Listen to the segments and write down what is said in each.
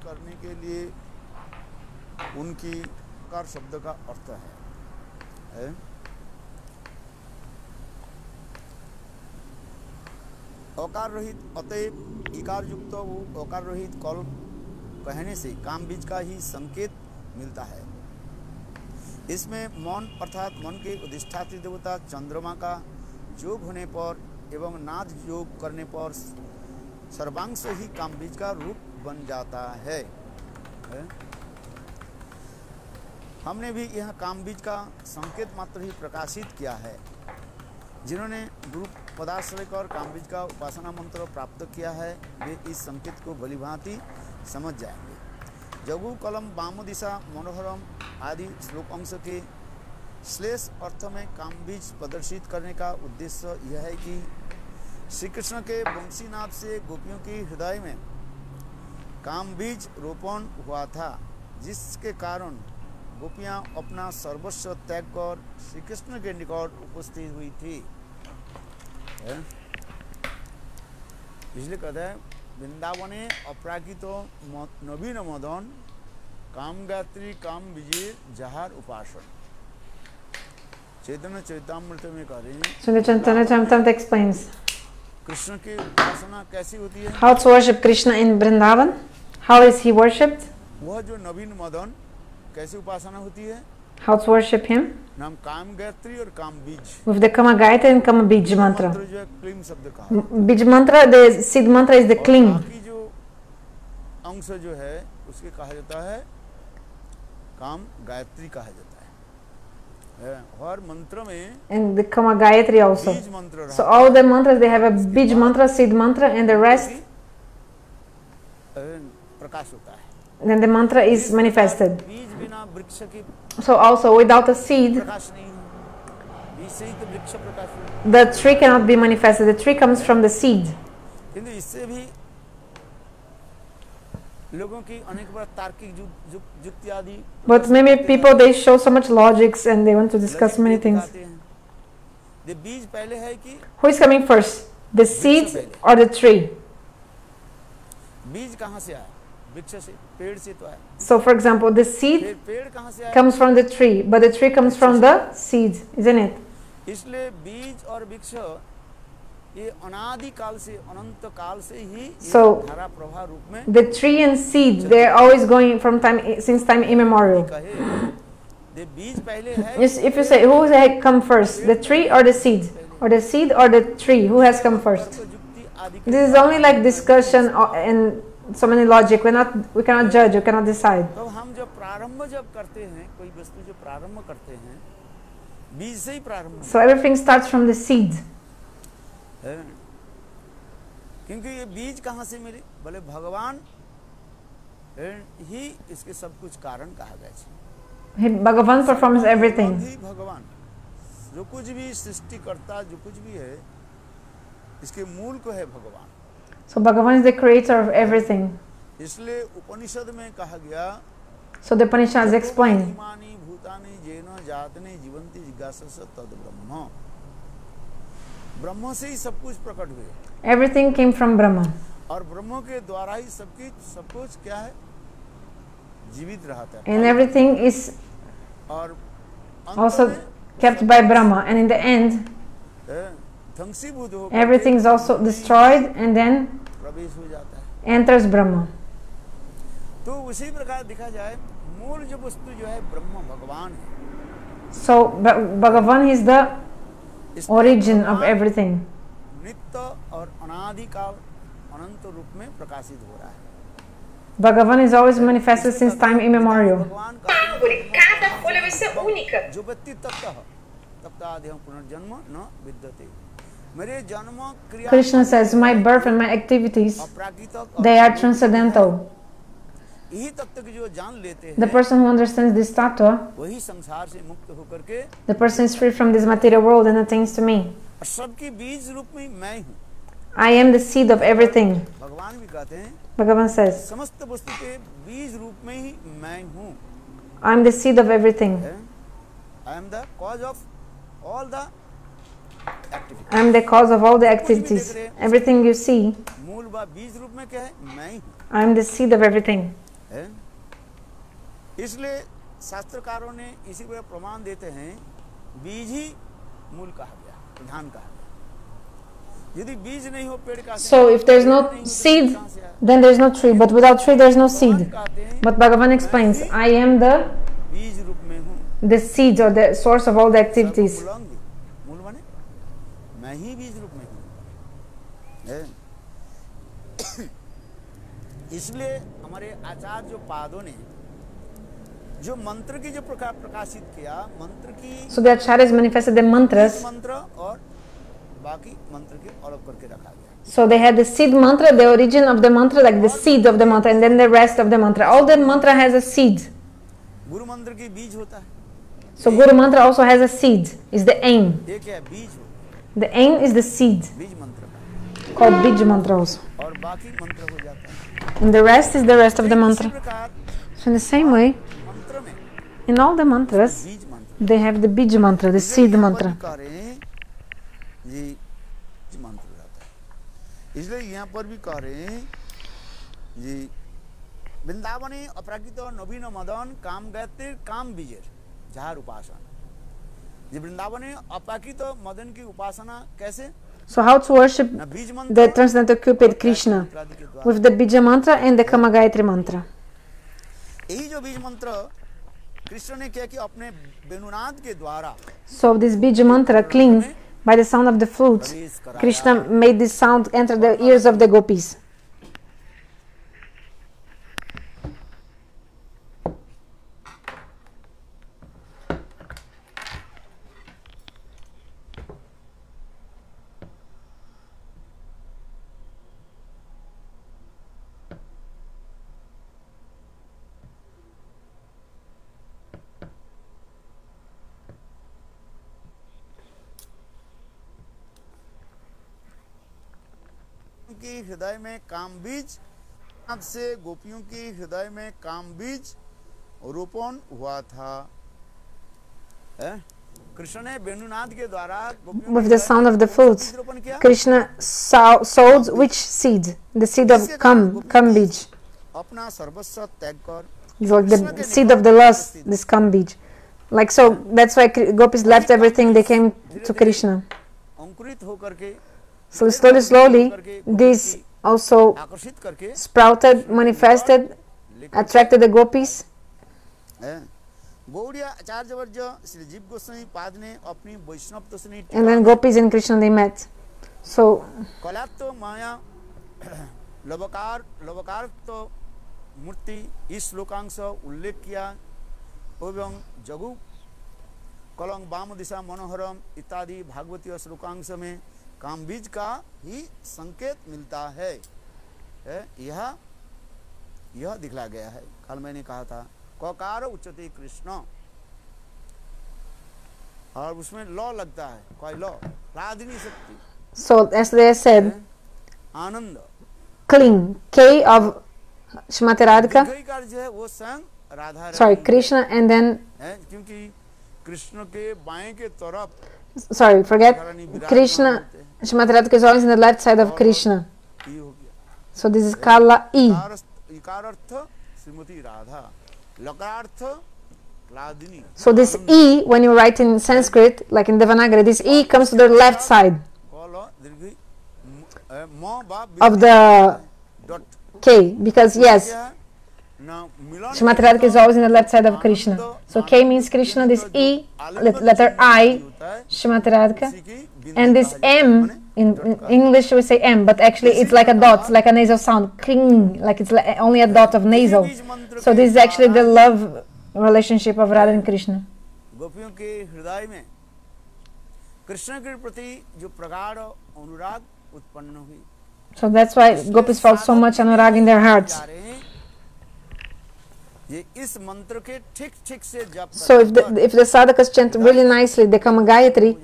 करने के लिए उनकी कार शब्द का अर्थ है? अकार रहित, अतएव इकार युक्त वो अकार रहित कल कहने से काम बीज का ही संकेत मिलता है। इसमें मन अर्थात मन के अधिष्ठात्री देवता चंद्रमा का योग होने पर एवं नाद योग करने पर सर्वांश ही काम बीज का रूप बन जाता है। हमने भी यह काम बीज का संकेत मात्र ही प्रकाशित किया है। जिन्होंने गुरु पदाश्रय कर काम बीज का उपासना मंत्र प्राप्त किया है वे इस संकेत को भलीभांति समझ जाएंगे। जगु कलम वाम दिशा मनोहरम आदि श्लोक अंश के श्लेष अर्थ में काम बीज प्रदर्शित करने का उद्देश्य यह है कि श्री कृष्ण के वंशीनाद से गोपियों के हृदय में काम बीज रोपण हुआ था, जिसके कारण गोपियां अपना सर्वस्व त्याग कर श्री कृष्ण के निकट उपस्थित हुई थी। इसलिए कहते हैं वृंदावने अपराकितो नवीन मदन काम गात्री काम विजय जहार उपासन। चैतन्य चैतामृत में कह रहे हैं। So the Chaitanya Charitamrita explains Krishna की उपासना कैसी होती है? how to worship Krishna in Vrindavan. How is he worshipped? वह जो नवीन मदन कैसी उपासना होती है? How to worship him? नाम काम गायत्री और काम बीज। With the Kama Gayatri and Kama Bij mantra. मंत्र जो है क्लीम शब्द का है। Bij mantra, the seed mantra is the cling. बाकी जो अंश जो है उसके कहा जाता है काम गायत्री कहा जाता है। हर मंत्र में And the Kama Gayatri also. बीज मंत्र So all the mantras, they have a Bij mantra, seed mantra, and the rest, प्रकाश होता है। then the mantra is manifested. बीज बिना वृक्ष की So also without a seed, प्रकाश नहीं है। बीज से ही तो वृक्ष प्रकाश होता है। the tree cannot be manifested. The tree comes from the seed. किंतु इससे भी लोगों की अनेक बार तार्किक युक्ति आदि। But maybe people, they show so much logics and they want to discuss many things. ये बीज पहले है कि Who is coming first? The seed or the tree? बीज कहाँ से आया? वृक्ष से, पेड़ से तो आया। So for example, the seed पेड़ कहाँ से आया? comes from the tree, but the tree comes from the seed, isn't it? इसलिए बीज और वृक्ष ये अनादि काल से, अनंत काल से ही So धारा प्रवाह रूप में the tree and seed, they are always going from time, since time immemorial. कहे। ये बीज पहले है। If you say who has come first, the tree or the seed, or the seed or the tree, who has come first? This is only like discussion and so many logic. We cannot judge, we cannot decide. तो हम जब प्रारंभ जब करते हैं, कोई वस्तु जो प्रारंभ करते हैं, बीज से ही प्रारंभ। So everything starts from the seed. क्योंकि ये बीज कहाँ से मिले? बोले भगवान ही इसके सब कुछ कारण कहा गया है। Bhagavan performs everything. भगवान जो कुछ भी सृष्टि करता, जो कुछ भी है, इसके मूल को है भगवान। So Bhagavan is the creator of everything. इसलिए उपनिषद में कहा गया। So the Upanishads explain. भूतानि जेन जातनि जीवन्ति जिज्ञासा तद ब्रह्म। ब्रह्म से ही सब कुछ प्रकट हुए। Everything came from Brahma. और ब्रह्म के द्वारा ही सब कुछ क्या है? जीवित रहता है। And everything is और also kept by Brahma, and in the end, ध्वंसीभूत हो everything is also destroyed and then प्रवेश हो जाता है। enters Brahma. तो उसी प्रकार देखा जाए, मूल जो वस्तु जो है ब्रह्म भगवान है। So Bhagavan is the origin of everything. नित्य और अनादिकाल अनंत रूप में प्रकाशित हो रहा है। Bhagavan is always manifested since time immemorial. Cada folha vai ser única. जो व्यक्ति तप्तादेहं पुनर्जन्म न विद्यते। मेरे जन्म क्रिया। Krishna says, my birth and my activities, they are transcendental. यही तत्व की जो जान लेते हैं, The person who understands this tattva, वही संसार से मुक्त होकर के the person is free from this material world and attains to me. सबकी बीज रूप में मैं हूँ। I am the seed of everything. भगवान भी कहते हैं, Bhagavan says, समस्त वस्तु के बीज रूप में ही मैं हूँ। I am the seed of everything. I am the cause of all the activities. I am the cause of all the activities. Everything you see, मूल व बीज रूप में क्या है? मैं ही हूँ। I am the seed of everything. है। इसलिए शास्त्रकारों ने इसी को प्रमाण देते हैं, बीज ही मूल कहा गया, प्रधान कहा गया। यदि बीज नहीं हो पेड़ का, So if there's no seed, then there's no tree. But without tree, there's no seed. But Bhagavan explains, I am the बीज रूप में हूँ, seed or the source of all the activities. मूल माने मैं ही बीज रूप में हूँ, है। इसलिए हमारे आचार्य जो पादों ने जो मंत्र की जो प्रकार प्रकाशित किया, मंत्र की So the acharyas manifested the mantras. मंत्र और बाकी मंत्र के अलग करके रखा गया। So they had the seed mantra, the origin of the mantra, like the seed of the mantra, and then the rest of the mantra. All the mantra has a seed. गुरु मंत्र की बीज होता है, So Guru mantra also has a seed. Is the aim. ये क्या है, बीज हो, The aim is the seed, बीज मंत्र का, called Bij mantra also. और बाकी मंत्र हो जाता है। And the rest is the rest of the इसी mantra. प्रकार So in the same way, मंत्र में in all the mantras, बीज मंत्र, they have the Bij mantra, the seed mantra. जी मंत्र रहता है। इसलिए यहाँ पर भी कह रहे हैं जी, वृंदावने अपराकृत नवीन मदन काम गायत्री काम बीजेर जार उपासना। जी वृंदावने अपराकृत मदन की उपासना कैसे, So how to worship ना बीज मंत्र the transcendental Cupid Krishna? मंत्रादि के द्वारा। With the Bija mantra and the Kama Gayatri mantra. यही जो बीज मंत्र कृष्ण ने क्या कि अपने वेणुनाद के द्वारा So this Bija mantra cling by the sound of the flutes. Krishna made this sound enter the ears of the gopis. की हृदय में काम बीज से गोपियों की हृदय में काम बीज रोपण हुआ था, है? कृष्ण ने वेणुनाद के द्वारा With the sound of the flutes, Krishna sowed which seed? The seed of Kam Bij. अपना सर्वस्व त्याग कर, It's like the seed of the lust, this Kam Bij. Like so, that's why gopis left everything, they came to Krishna. अंकुरित होकर के So slowly, this also आकर्षित करके sprouted, manifested, attracted the gopis. Gaudiya Acharya verge Shri जीव गोस्वामी पाद ने अपनी वैष्णव तस्नी And then gopis and Krishna, they met. So कलात्व माया लवकार तो मूर्ति इस श्लोकांश उल्लेख किया, एवं जगु कलंग वाम दिशा मनोहरम इत्यादि भागवतीय श्लोकांश में कामबीज का ही संकेत मिलता है। यह दिखला गया है। कल मैंने कहा था ककार उच्चते कृष्ण, और उसमें लॉ लगता है, कोई लॉ राधिनी शक्ति। So as they said, Anand cling, K of Shrimati Radhika, जो है वो स्वयं Radha sorry, Krishna, and then है, क्योंकि कृष्ण के बाएं के तरफ sorry, forget Krishna. Shrimati Radhika is always on the left side of Krishna. ई हो गया। So this is Kala E. इकारर्थ Shrimati Radha, लकारार्थ Ladini. So this E, when you write in Sanskrit, like in Devanagari, this E comes to the left side of the K, because yes, Shrimati Radhika is always in the left side of Krishna. So K means Krishna, this E, letter I, Shrimati Radhika, and this M, in English we say M, but actually it's like a dot, it's like a nasal sound, cling, like it's only a dot of nasal. So this is actually the love relationship of Radha and Krishna. गोपियों के हृदय में कृष्ण के प्रति जो प्रगाढ़ अनुराग उत्पन्न हुई। So that's why gopis felt so much anurag in their hearts. ये इस मंत्र के ठीक से जप So if the sadhakas chant really nicely the Kama Gayatri,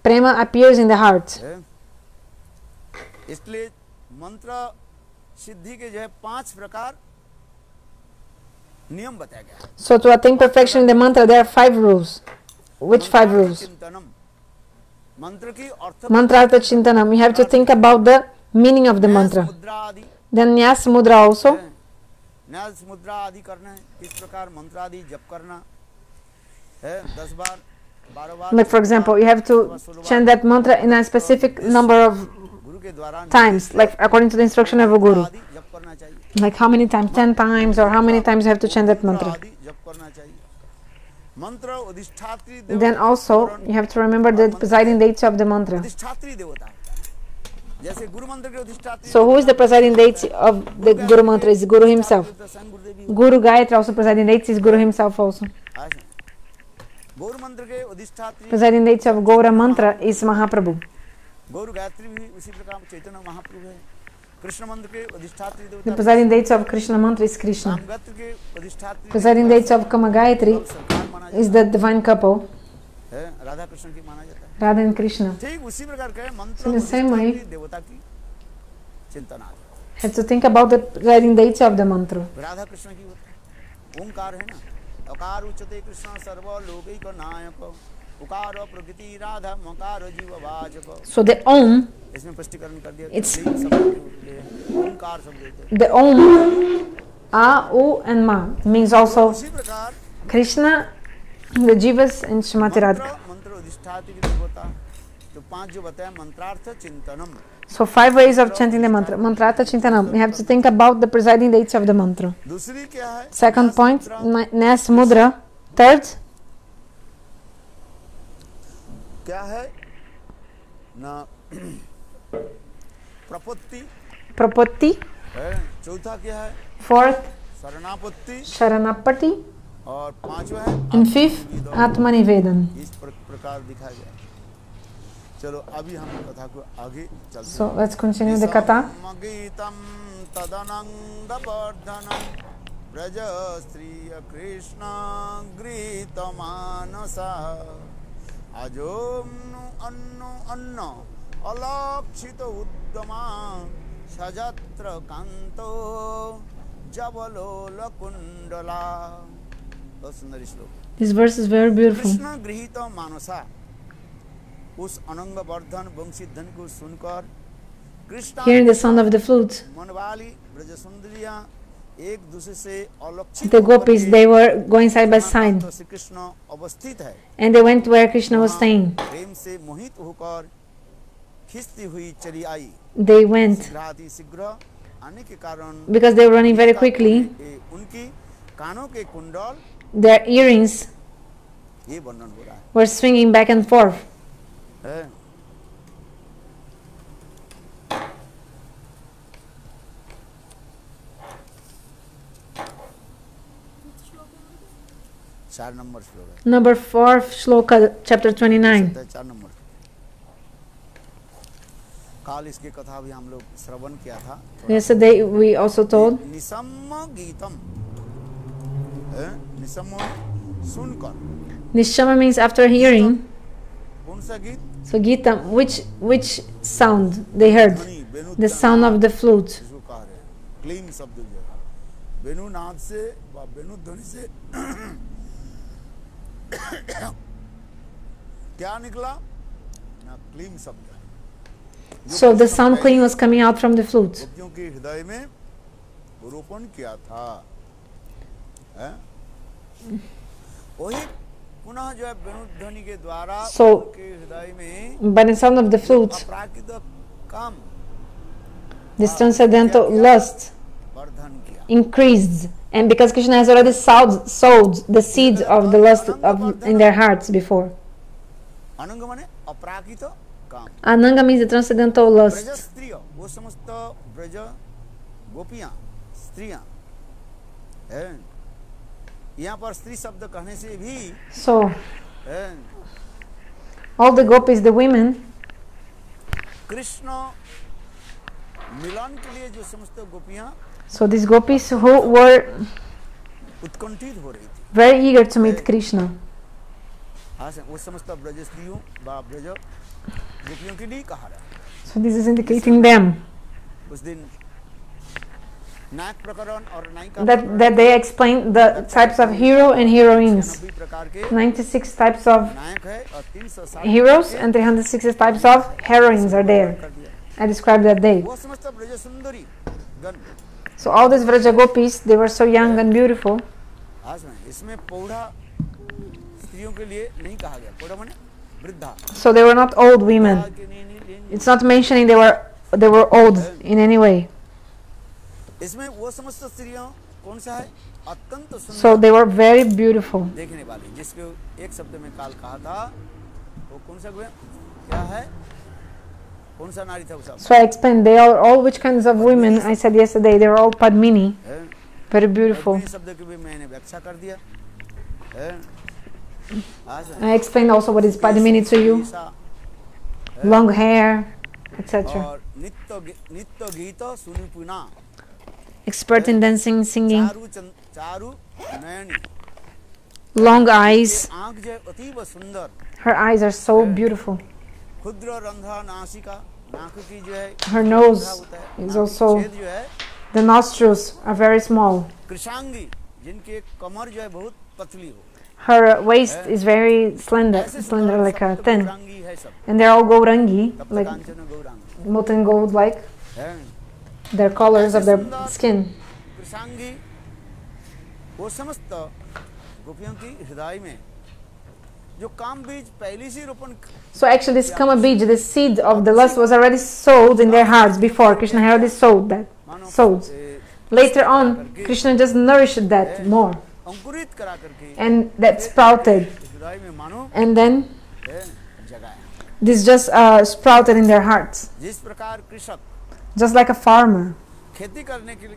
prema appears in the heart. इसलिए मंत्र सिद्धि के जो है 5 प्रकार नियम बताया गया। So to attain perfection in the mantra, there are 5 rules. Which 5 rules? Mantra Artha Chintanam. You have to think about the meaning of the mantra. Then Nyas Mudra also. न्यास मुद्रा आदि करना है, किस प्रकार मंत्र आदि जप करना है 10 बार 12 बार। Like for example, you have to chant that mantra in a specific number of गुरु के द्वारा times, like according to the instruction of a guru. आदि जप करना चाहिए, Like how many times? 10 times, or how many times you have to chant that mantra. आदि जप करना चाहिए। मंत्र अधिष्ठात्री Then also you have to remember the presiding deity of the mantra. अधिष्ठात्री देवता है, जैसे गुरु मंत्र के अधिष्ठात्री। So who is the presiding deity of the Guru mantra? Is Guru himself. Guru Gayatri also presiding deity is Guru himself also. गौर मंत्र के अधिष्ठात्री Presiding deity of Gaura mantra is Mahaprabhu. गौर गायत्री भी उसी प्रकार चैतन्य महाप्रभु है। कृष्ण मंत्र के अधिष्ठात्री The देवता presiding deity of Krishna mantra is Krishna. रामगत्र के अधिष्ठात्री Presiding deity of Kama Gayatri सरकार माना is the divine couple, है, राधा कृष्ण की माना जाता है। Radha and Krishna. ठीक उसी प्रकार के मंत्र So in the same way, अधिष्ठात्री देवता की चिंतन आदि have to think about the presiding deity of the mantra. Radha Krishna की होता है। ओंकार है ना, अकार उच्चते कृष्ण सर्व लोकैक नायक, उकार प्रकृति राधा मकार जीव वाचक। So the Om, इसमें स्पष्टीकरण कर दिया It's- ओंकार शब्द होते हैं। the Om, A, U and Ma means also उसी प्रकार Krishna, the Jivas and Srimati Radha. मंत्र अधिष्ठात्री की देवता, तो 5 जो बताया मंत्रार्थ चिंतनम। So 5 ways of chanting the mantra. Mantrata Chintanam. We have to think about the presiding deity of the mantra. दूसरी क्या है? Second point, न्यास मुद्रा। Nyas Mudra. Third, क्या है ना प्रपत्ति Prapatti. है। चौथा क्या है? Fourth, शरणापत्ति। Sharanapati. और 5वां है And fifth, Atmanivedan. इस प्रकार दिखाया गया। चलो अभी हम कथा को आगे चलते हैं। So let's continue the katha. GITAM तदनंग वर्धनम Braj स्त्रिय Krishna गृहीत मानसा अजोम्नु अन्नु अन्न अलक्षित उद्यमा सजत्र कांतो जबलोल कुंडला। बहुत सुंदर श्लोक। This verse is very beautiful. Krishna गृहीत मानसा, उस अनंग वर्धन वंशी धन को सुनकर Krishna Hearing the sound of the flute, मनवाली Braj सुंदरियां एक दूसरे से अलक्षित the gopis, they were going side by side. Shri Krishna अवस्थित है, And they went where Krishna was staying. प्रेम से मोहित होकर खिंचती हुई चली आई। They went शीघ्राति शीघ्र आने के कारण because they were running very quickly. उनकी कानों के कुंडल, Their earrings ये वर्णन हो रहा were swinging back and forth. है। 4 नंबर श्लोक है। Number 4 shloka, chapter 29. 4 नंबर। काल इसकी कथा भी हम लोग श्रवण किया था। Yesterday we also told निसम्म GITAM है, निसम्म सुनकर। Nishama means after hearing. कौन सा गीत? So Gita, which sound they heard? ध्वनि, वेणु The sound of the flute. जिसको कहा रहे हैं, क्लीम शब्द जो है, वेणु नाद से व वेणु ध्वनि से क्या निकला ना, क्लीम शब्द। So the sound clean was coming out from the flute. गोपियों के हृदय में रोपण किया था, है? वही पुनः जो है वेणु ध्वनि के द्वारा So- उनके हृदय में By the sound of the flute, अपराकृत काम this transcendental lust वर्धन किया। increased. And because Krishna has already sowed the seeds of the lust in their hearts before. अनंग माने अपराकृत काम। Ananga means the transcendental Braj lust. स्त्रिय, वो समस्त ब्रज गोपियां स्त्रियां है। यहाँ पर स्त्री शब्द कहने से भी So है, all the gopis, the women, Krishna मिलन के लिए जो समस्त गोपियां so these gopis who were उत्कंठित हो रही थी, very eager to meet Krishna. हाँ से वो समस्त ब्रज स्त्रियों व ब्रज गोपियों के लिए कहा रहा है। So this is indicating them उस दिन नायक प्रकरण और नायिका that they explain the types of hero and heroines. 90 प्रकार के 96 types of नायक है और 360 heroes and 360 types of heroines are there. कर दिया। I described that day. वो समस्त ब्रज सुंदरी गण So all these Vraja gopis, they were so young and beautiful. आज में इसमें पौड़ा स्त्रियों के लिए नहीं कहा गया, पौड़ा माने वृद्धा। So they were not old women. It's not mentioning they were old in any way. इसमें वो समस्त स्त्रियों कौन सा है? अत्यंत सुंदर। So they were very beautiful. देखने वाली, जिसको एक शब्द में काल कहा था, वो कौन सा क्या है? कौन सा नारी था वो सब? So I explained they are all which kinds of women. I said yesterday they were all Padmini, very beautiful. शब्द की भी मैंने व्याख्या कर दिया। I explained also what is Padmini to you, long hair, etc. और नित्य गीत सुनिपुना, Expert in dancing, singing, Charu नयनी, long eyes. आंख जो अतीब सुंदर, Her eyes are so beautiful. क्षुद्र रंध्र नासिका, नाक की जो है, Her nose is also, छेद जो है, the nostrils are very small. कृशांगी, जिनके कमर जो है बहुत पतली हो, Her waist is very slender like a thin. Gaurangi है सब, And they're all Gaurangi, like Kanchan Gaurangi, molten gold like. है Their colors of their skin. कृशांगी, वो समस्त गोपियों की हृदय में जो काम बीज पहले से रोपण। So actually this Kama Bij, the seed of the lust was already sowed in their hearts before. Krishna had already sowed that. Sowed. Later on, Krishna just nourished that more. अंकुरित करा करके And that sprouted. हृदय में मानो And then जगाया। this just sprouted in their hearts. जिस प्रकार कृषक Just like a farmer. खेती करने के लिए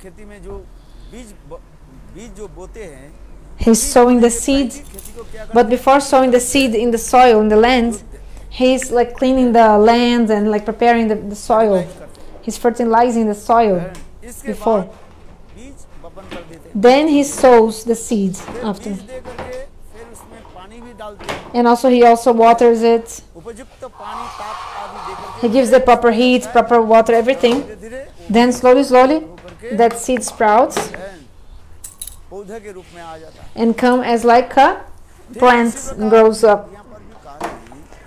खेती में जो बीज जो बोते हैं, He's sowing the seed. खेती को क्या But before sowing the seed in the soil, in the land, he's like cleaning the land and like preparing the soil. He's fertilizing the soil इसके before. बाद बीज बपन कर देते हैं, Then he sows the seeds after. बीज दे करके फिर उसमें पानी भी डालते हैं, And also he also waters it. उपयुक्त पानी ताप आदि दे करके He gives the proper heat, proper water, everything. धीरे Then slowly, that seed sprouts पौधे के रूप में आ जाता है। and come as like a plant and grows up. यहाँ पर भी कहा है,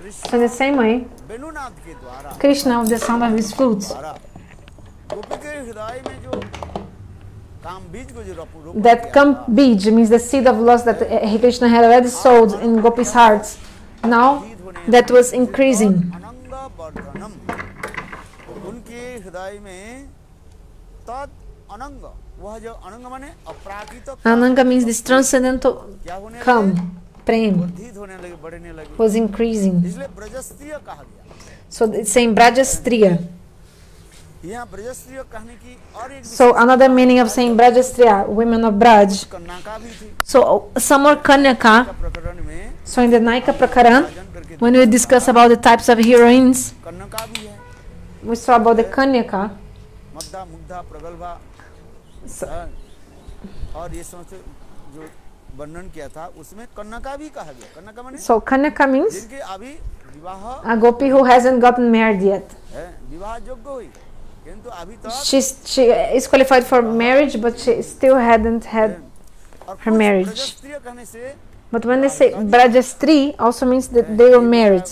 Krishna So in the same way, Venunath के द्वारा Krishna, with the sound of his flutes, गोपी के हृदय में जो काम बीज को जो रोपण that किया Kam था, Bij means the seed of lust that Krishna had already sowed in Gopi's hearts. Now that was increasing. अनंग वर्धनम, उनके हृदय में तद अनंग, वह जो अनंग माने अपराकृत Ananga means this transcendental क्या होने लगे? Kam, Prem, वर्धित होने लगे, बढ़ने लगे, was increasing. इसलिए ब्रजस्त्रीय कहा गया। So it's saying Brajastriya. यहाँ ब्रजस्त्रीय कहने की और एक So another meaning of saying Brajastriya, women of Braj. कन्या का भी थी। So some more Kanyaka. प्रकरण में So in the Naika Prakaran, भजन करके when we discuss about the types of heroines, कन्या का भी है, we saw about the Kanyaka. मद्दा मुग्धा प्रगल्भा, और ये समस्त जो वर्णन किया था उसमें कन्या का भी कहा गया। कन्या का माने So Kanyaka means जिनके अभी विवाह a gopi who hasn't gotten married yet. है, विवाह योग्य हुई किंतु अभी तक She is qualified for marriage, but she still hadn't had. और her कुछ marriage. ब्रजस्त्रीय कहने से But when they say Brajastri, also means that they were married.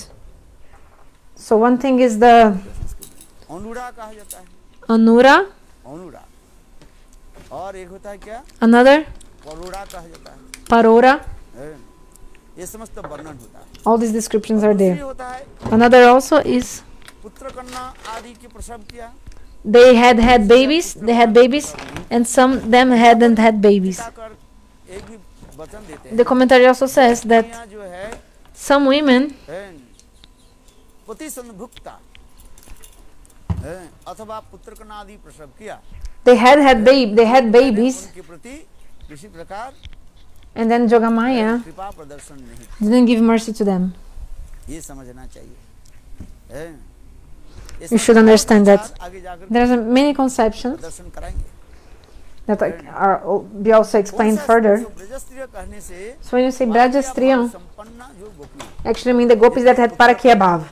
So one thing is the अनुड़ा कहा जाता है, Anura, अनुड़ा, और एक होता है क्या, another परोड़ा कहा जाता है, Parora. ये समस्त वर्णन होता है। All these descriptions are दूसरी there. होता है Another also is पुत्र कन्या आदि की प्रसव किया, they had babies, and some them hadn't had babies. कर एक भी वचन देते हैं। The commentary also says that कन्या जो है some women, पति संभुक्ता अथवा पुत्र कन्या आदि प्रसव किया, they had babies, उनके प्रति किसी प्रकार and then Jogamaya कृपा प्रदर्शन नहीं, didn't give mercy to them. ये समझना चाहिए। You should understand that. आगे जाकर There are many conceptions प्रदर्शन कराएंगे। that are be also explained further. ब्रजस्त्रीय कहने से So when you say Brajastriya, संपन्न जो गोपी actually mean the gopis that had Parakya Bhav,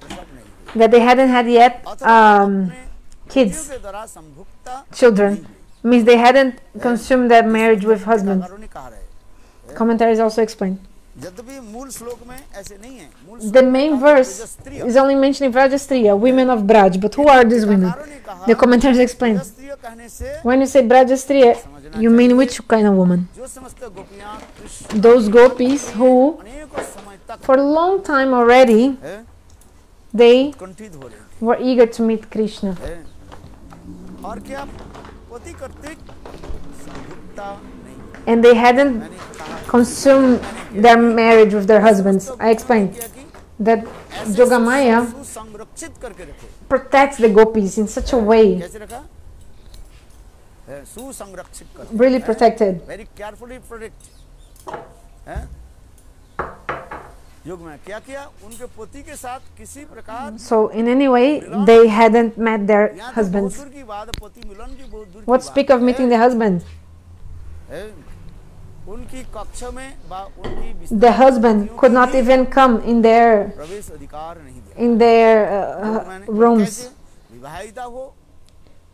प्रसव नहीं, that they hadn't had yet अपने kids, के द्वारा संभुक्ता children, means they hadn't consumed their marriage with husbands. कहारों ने कहा रहे, Commentaries also explain. यद्यपि मूल श्लोक में ऐसे नहीं है। मूल The श्लोक में main कहा verse ब्रजस्त्रिय। is only mentioning Vrajastriya, women of Braj. But who are these women? टीकाकारों ने कहा, The commentators explain. ब्रजस्त्रिय कहने से When you say Brajastriya, you mean which kind of woman? जो समस्त गोपियां कृष्ण Those gopis who, अनेकों समय तक for a long time already, है, they उत्कंठित हो रहे थे, were eager to meet Krishna. है। और क्या पति कर्तृक संयुक्ता नहीं। And they hadn't मैंने कहा consumed their marriage with their husbands. I explained क्या कि that ऐसे Jogamaya सुसंरक्षित करके रखे। protects the gopis in such a way, कैसे रखा है? सुसंरक्षित कर, really protected. Very carefully protect है। युग में क्या किया, उनके पति के साथ किसी प्रकार, So in any way, they hadn't met their यहाँ तो बहुत husbands. दूर की बात, पति मिलन की बहुत दूर की What बात speak of है। meeting the husband? है। उनकी कक्ष में उनकी बिस्तर The husband में could not even come in their प्रवेश अधिकार नहीं दिया। मैंने rooms. कैसे विवाहिता हो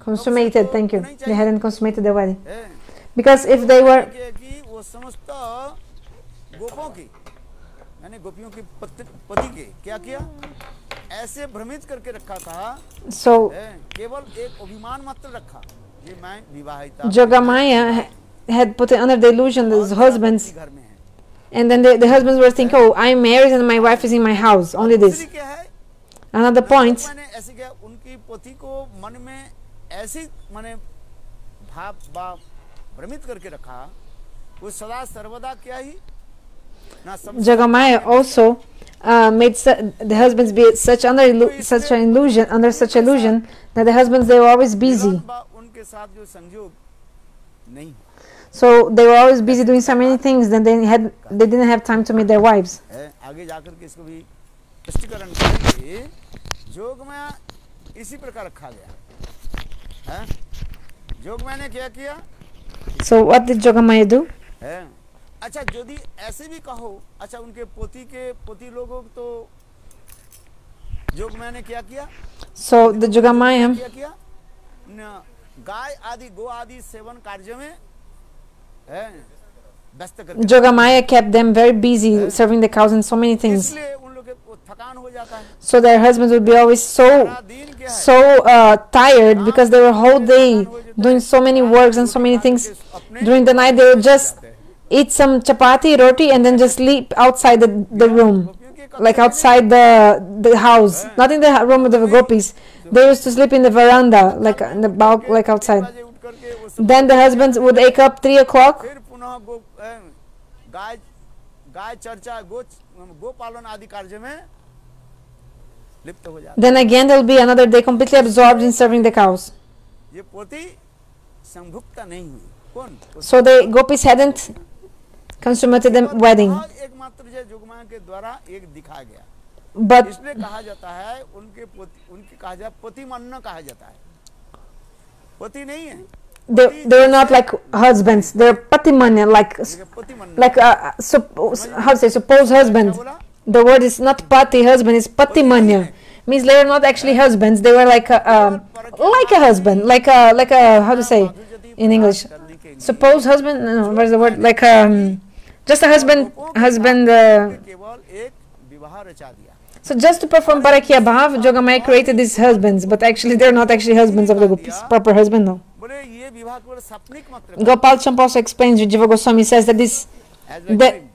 Consummated, thank you. They hadn't consummated their wedding. है, Because if they were, कि वो समस्त गोपों की, मैंने गोपियों की पति के क्या किया, ऐसे भ्रमित करके रखा था, so है, केवल एक अभिमान मात्र रखा, ये मैं विवाहिता Jogamaya had put it under the illusion that his husbands, घर में है। and then the husbands were thinking, oh, I'm married and my wife is in my house, only this. दूसरी क्या है, Another point, मैंने ऐसे क्या, उनकी पति को मन में ऐसी मैंने भाव भ्रमित करके रखा, वो सदा सर्वदा क्या ही ना समझ। Jogamaya also made the husbands be such such an illusion, under such illusion that the husbands, they were always busy. उनके साथ जो संयोग नहीं So they were always busy doing so many things that they didn't have time to meet their wives. है। आगे जाकर के इसको भी स्पष्टीकरण करेंगे। जोगमाया इसी प्रकार रखा गया है। जोगमाया ने क्या किया So what did Jogamaya do? है, अच्छा यदि ऐसे भी कहो, अच्छा उनके पोती लोगों तो जोगमाया ने क्या किया, So the Jogamaya, क्या किया न, गाय आदि गो आदि सेवन कार्य में है व्यस्त करके, Jogamaya kept them very busy serving the cows and so many things. इसलिए उन लोग के थकान हो जाता है। So their husbands would be always सारा दिन क्या है, so tired because they were whole day doing so many works and so many things. During the night they would just eat some chapati, roti, and then just sleep outside the room, like outside the house, not in the room of the gopis. They used to sleep in the veranda, like in the balcony, like outside. उठ करके वो सब Then the husbands would wake up 3 o'clock. फिर पुनः गाय चर्चा गो पालन आदि कार्य में लिप्त हो जाते। Then again there will be another day completely absorbed in serving the cows. ये पोती संभुक्ता नहीं हुई, कौन? So the gopis hadn't consummated the wedding. एकमात्र जो जोगमाया के द्वारा एक दिखा गया, But इसलिए कहा जाता है उनके कहा जाए पति मन्न कहा जाता है, पति नहीं है, they were not like husbands. They're patimanya, like पति मन्न how to say, suppose husband. The word is not pati, husband, is patimanya. Means they were not actually husbands. They were like a husband, like a how to say in English. Suppose husband. No, where's the word? Like just a husband. केवल एक विवाह रचा दिया। So just to perform parakya bhav, Jogamaya created these husbands, but actually they're not actually husbands of the gopis. Proper husband, no. बोले ये विवाह केवल सपनिक मात्र, Gopal Champa also explains, Jiva Goswami says that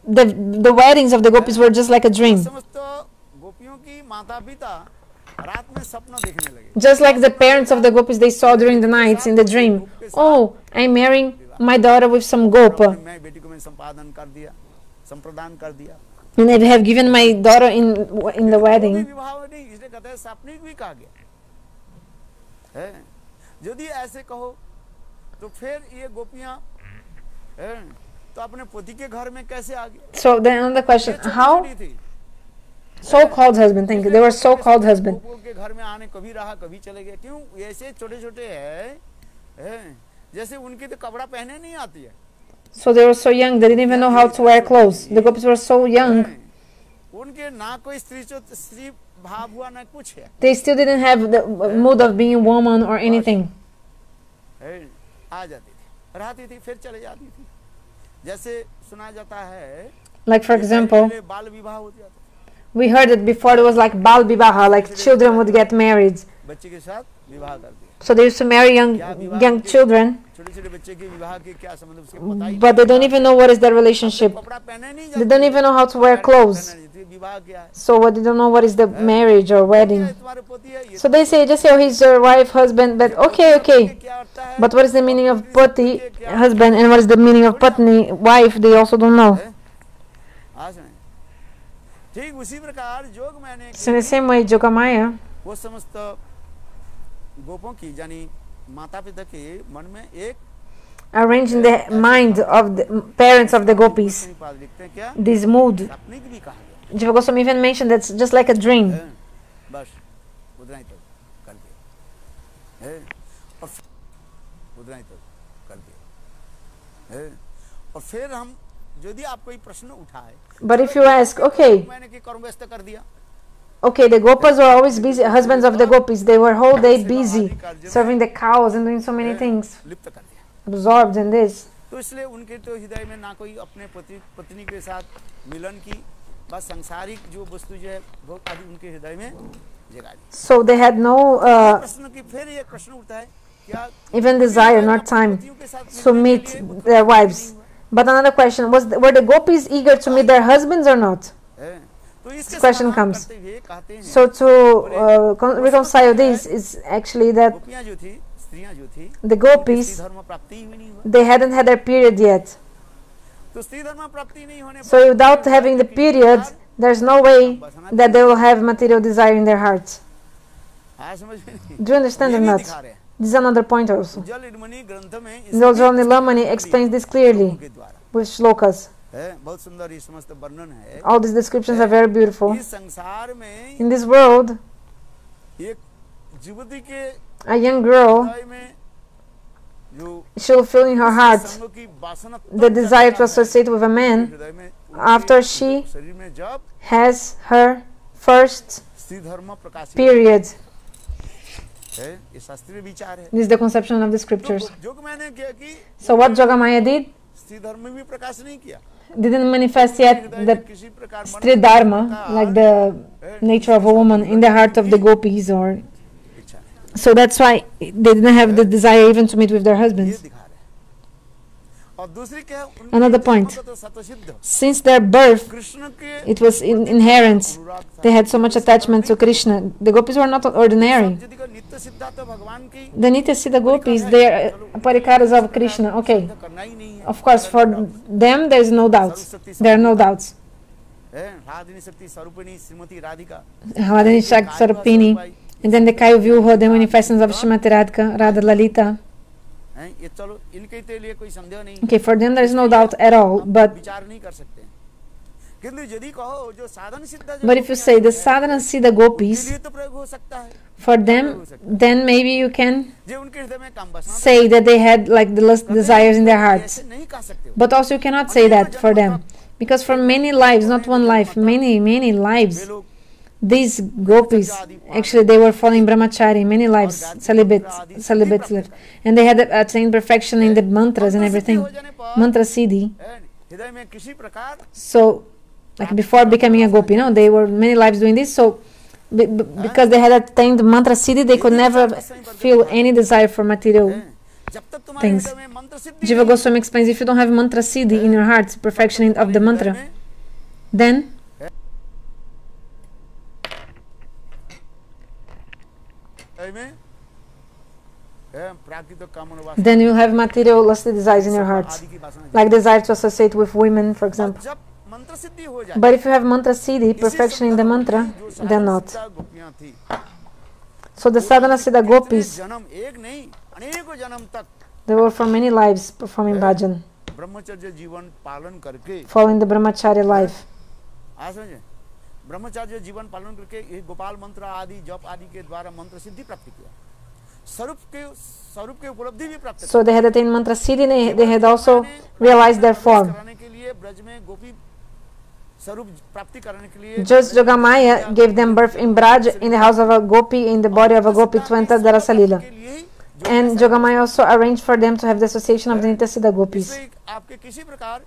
the weddings of the gopis were just like a dream. समस्त गोपियों की माता पिता रात में सपना देखने लगे। Just like the parents of the gopis, they saw during the nights in the dream, oh, I'm marrying my daughter with some gopa, मैं बेटी को मैं संप्रदान कर दिया, and I have given my daughter in the wedding. विवाह नहीं, इसलिए कहते हैं सपनिक भी कहा गया है। यदि ऐसे कहो तो फिर ये गोपियां तो अपने पति के घर में कैसे आ गई? So then another question, how so-called husband, thank you, they were so-called husband. के घर में आने कभी रहा कभी चले गए, क्यों? ऐसे छोटे-छोटे हैं जैसे उनकी तो कपड़ा पहने नहीं आती है। So they were so young, they didn't even know how to wear clothes. The gopis were so young. उनके ना कोई स्त्री भाव हुआ ना कुछ है। They still didn't have the mood of being a woman or anything. आ जाती थी, रहती थी, फिर चले जाती थी। जैसे सुना जाता है Like for example, पहले बाल विवाह हो जाता, we heard that before there was like Bal Vivaha, like children would get married. बच्चे के साथ विवाह कर दिया, So they used to marry young children, छोटे छोटे बच्चे के विवाह के क्या संबंध उसके पता ही but they don't even know what is their relationship. कपड़ा पहने नहीं They don't even know how to wear clothes. विवाह क्या है, So what, they don't know what is the marriage or wedding. तुम्हारे पोती है ये So they say, just say, oh, he's your wife, husband, but okay. क्या होता है, But what is the meaning of pati, husband, and what is the meaning of patni, wife, they also don't know. आज में ठीक उसी प्रकार जोग मैंने So in the same way, Yogamaya, वो समस्त गोपों की यानी माता पिता के मन में एक arranged in the mind of the parents of the gopis, पाद लिखते हैं क्या, this mood. सपने की भी कहा गया, Jiva Goswami even mentioned that's just like a dream. बस उतना ही तो कर दिया है, और उतना ही तो कर दिया है, और फिर हम यदि आप कोई प्रश्न उठाए, But if you ask, okay, मैंने कि कर्म व्यस्त कर दिया, okay, the gopas were always busy, husbands of the gopis, they were whole day busy, serving the cows and doing so many things, लिप्त कर दिया, absorbed in this. तो इसलिए उनके तो हृदय में ना कोई अपने पति पत्नी के साथ मिलन की, बस सांसारिक जो वस्तु जो है वो आदि उनके हृदय में जगा दी। So they had no प्रश्न की फिर ये प्रश्न उठता है क्या even desire, not time पतियों के साथ to मिलने meet के लिए their wives. But another question was, were the gopis eager to meet their husbands or not? है, तो इसके question समाधान comes. करते हुए कहते हैं, So to reconcile this is actually that गोपियां जो थी, स्त्रियां जो थी, the gopis, स्त्री धर्म प्राप्ति ही नहीं हुआ, they hadn't had their period yet. तो स्त्री धर्म प्राप्ति नहीं होने So without having the period, there's no way that they will have material desire in their hearts. आज समझ में नहीं, Do you understand ये or भी not? दिखा रहे हैं, This is another point also. जल इडमणि ग्रंथ में Nilajal Nilamani explains this clearly के द्वारा with shlokas. है, बहुत सुंदर ये समस्त वर्णन है। All these descriptions are very beautiful. इस संसार में In this world, एक युवती के a young girl, हृदय में जो she will feel in her heart संग की वासना the desire to associate with a man हृदय में after she शरीर में जब has her first स्त्री धर्म प्रकाशित period. है, ये शास्त्रीय विचार है। This is the conception of the scriptures. जो मैंने किया कि So what Yogamaya did, स्त्री धर्म में भी प्रकाश नहीं किया, didn't manifest yet हृदय the में किसी प्रकार मन Stri Dharma, like the nature of a woman in the heart of the gopis, or इच्छा है, so that's why they didn't have the desire even to meet with their ये husbands. दिखा रहे हैं। और दूसरी क्या है, उनके Another जन्म point. का तो स्वतःसिद्ध Since their birth, कृष्ण के it was inherent. अनुराग था। They had so much attachment to Krishna. The gopis were not ordinary. यदि को नित्य सिद्धार्थ भगवान की The Nityasiddha gopis, they are parikaras of Krishna. Okay, करना ही नहीं है, of course, for them there is no doubts. There are no doubts. है, राधिनी शक्ति स्वरूपिणी Shrimati Radhika, Havadani Shak Sarupini, and then the Kayu Vyuha, the manifestations of Shrimati Radhika, Radha Lalita. हैं, ये चलो इनके के लिए कोई संदेह नहीं, Okay, for them there is no doubt at all. But विचार नहीं कर सकते। किंतु यदि कहो जो साधन सिद्ध but if you say the Sadhana Siddha के gopis, लिए तो प्रयोग हो सकता है, for them, then maybe you can जो उनके हृदय में काम बसना, say that they had like the lust desires in their hearts. ऐसे नहीं कह सकते हो। But also you cannot say that for them. Because for many lives, not one life, many way lives, लोग these gopis, actually they were following brahmachari, many lives, celibates lived. And they had attained perfection in the mantras and everything. Mantra siddhi. हैं, हृदय में किसी प्रकार So, like before becoming a gopi, no, they were many lives doing this. So, because they had attained mantra siddhi, they could never feel any desire for material हैं, जब तक तुम्हारे things. हृदय में मंत्र सिद्धि Jiva Goswami explains, if you don't have mantra siddhi in your heart, perfection of the mantra, then then you have material lusty desires in your hearts, like desire to associate with women, for example. जब मंत्र सिद्धि हो जाए, But if you have mantra siddhi, perfection in the mantra, then not. गोपियां थी, So the sadhana siddha gopis, जन्म एक नहीं अनेकों जन्म तक they were for many lives performing bhajan, ब्रह्मचर्य जीवन पालन करके, following the brahmacharya life. आज समझे, ब्रह्मचर्य जीवन पालन करके ये गोपाल मंत्र आदि जप आदि के द्वारा मंत्र सिद्धि प्राप्त किया, स्वरूप के उपलब्धि भी प्राप्त So they had attained mantra siddhi, they had also realized their form. कराने के लिए ब्रज में गोपी स्वरूप प्राप्ति कराने के लिए Just Yogamaya gave them birth in Braj, in the house of a gopi, in the body of a gopi, to enter the Rasalila. के लिए ही And Yogamaya also arranged for them to have the association of the Nityasiddha gopis. इससे आपके किसी प्रकार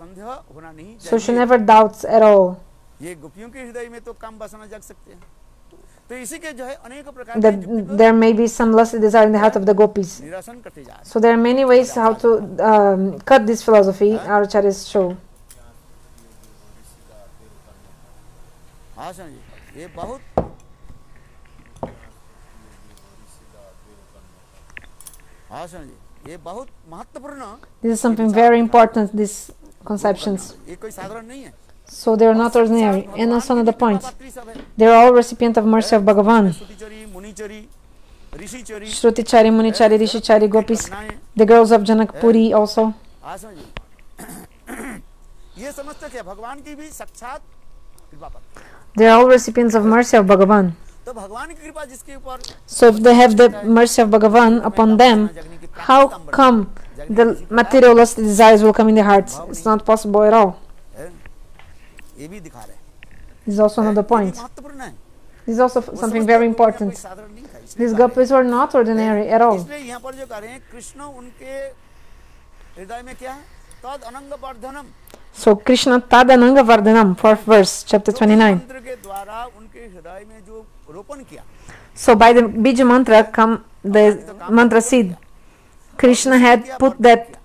संदेह होना नहीं So she चाहिए। never doubts at all ये गोपियों के हृदय में तो काम वासना जग सकते हैं। तो इसी के जो है अनेक प्रकार that के युक्ति को there may be some lusty desire in the heart of the gopis. निरासन करते जा रहे So there are many ways how to cut this philosophy. Our acharyas show. हैं। हाँ सुन जी, ये बहुत हाँ सुन जी, ये बहुत महत्वपूर्ण, This is something very important. These conceptions. ये कोई साधारण नहीं है। So they are not ordinary. And also another point. पात्री सब है। They are all recipient of mercy of Bhagavan. श्रुतिचरी, मुनिचरी, ऋषिचरी, Shrutichari, Munichari, Rishichari, Gopis. कन्याएं, The girls of Janakpuri also. हाँ सुन जी, ये समझते क्या भगवान की भी साक्षात कृपा पात्र। They are all recipients of mercy of Bhagavan. तो भगवान की कृपा जिसके ऊपर So if they have the mercy of Bhagavan upon them, how come the material lusty desires will come in their hearts? It's not possible at all. है, ये भी दिखा रहे हैं। This is also another ये भी point. महत्वपूर्ण है। This is also वो something समझते very हैं गोपियां कोई important. साधारण नहीं था, इसलिए These कहा है। gopis were not ordinary at all. इसलिए यहाँ पर जो कह रहे हैं कृष्ण उनके हृदय में क्या है? तद अनंग वर्धनम, So Krishna Tadananga Vardhanam, 4th verse, chapter 29. मंत्र के द्वारा उनके हृदय में जो रोपण किया, So by the Bija mantra come the mantra seed. Krishna had put that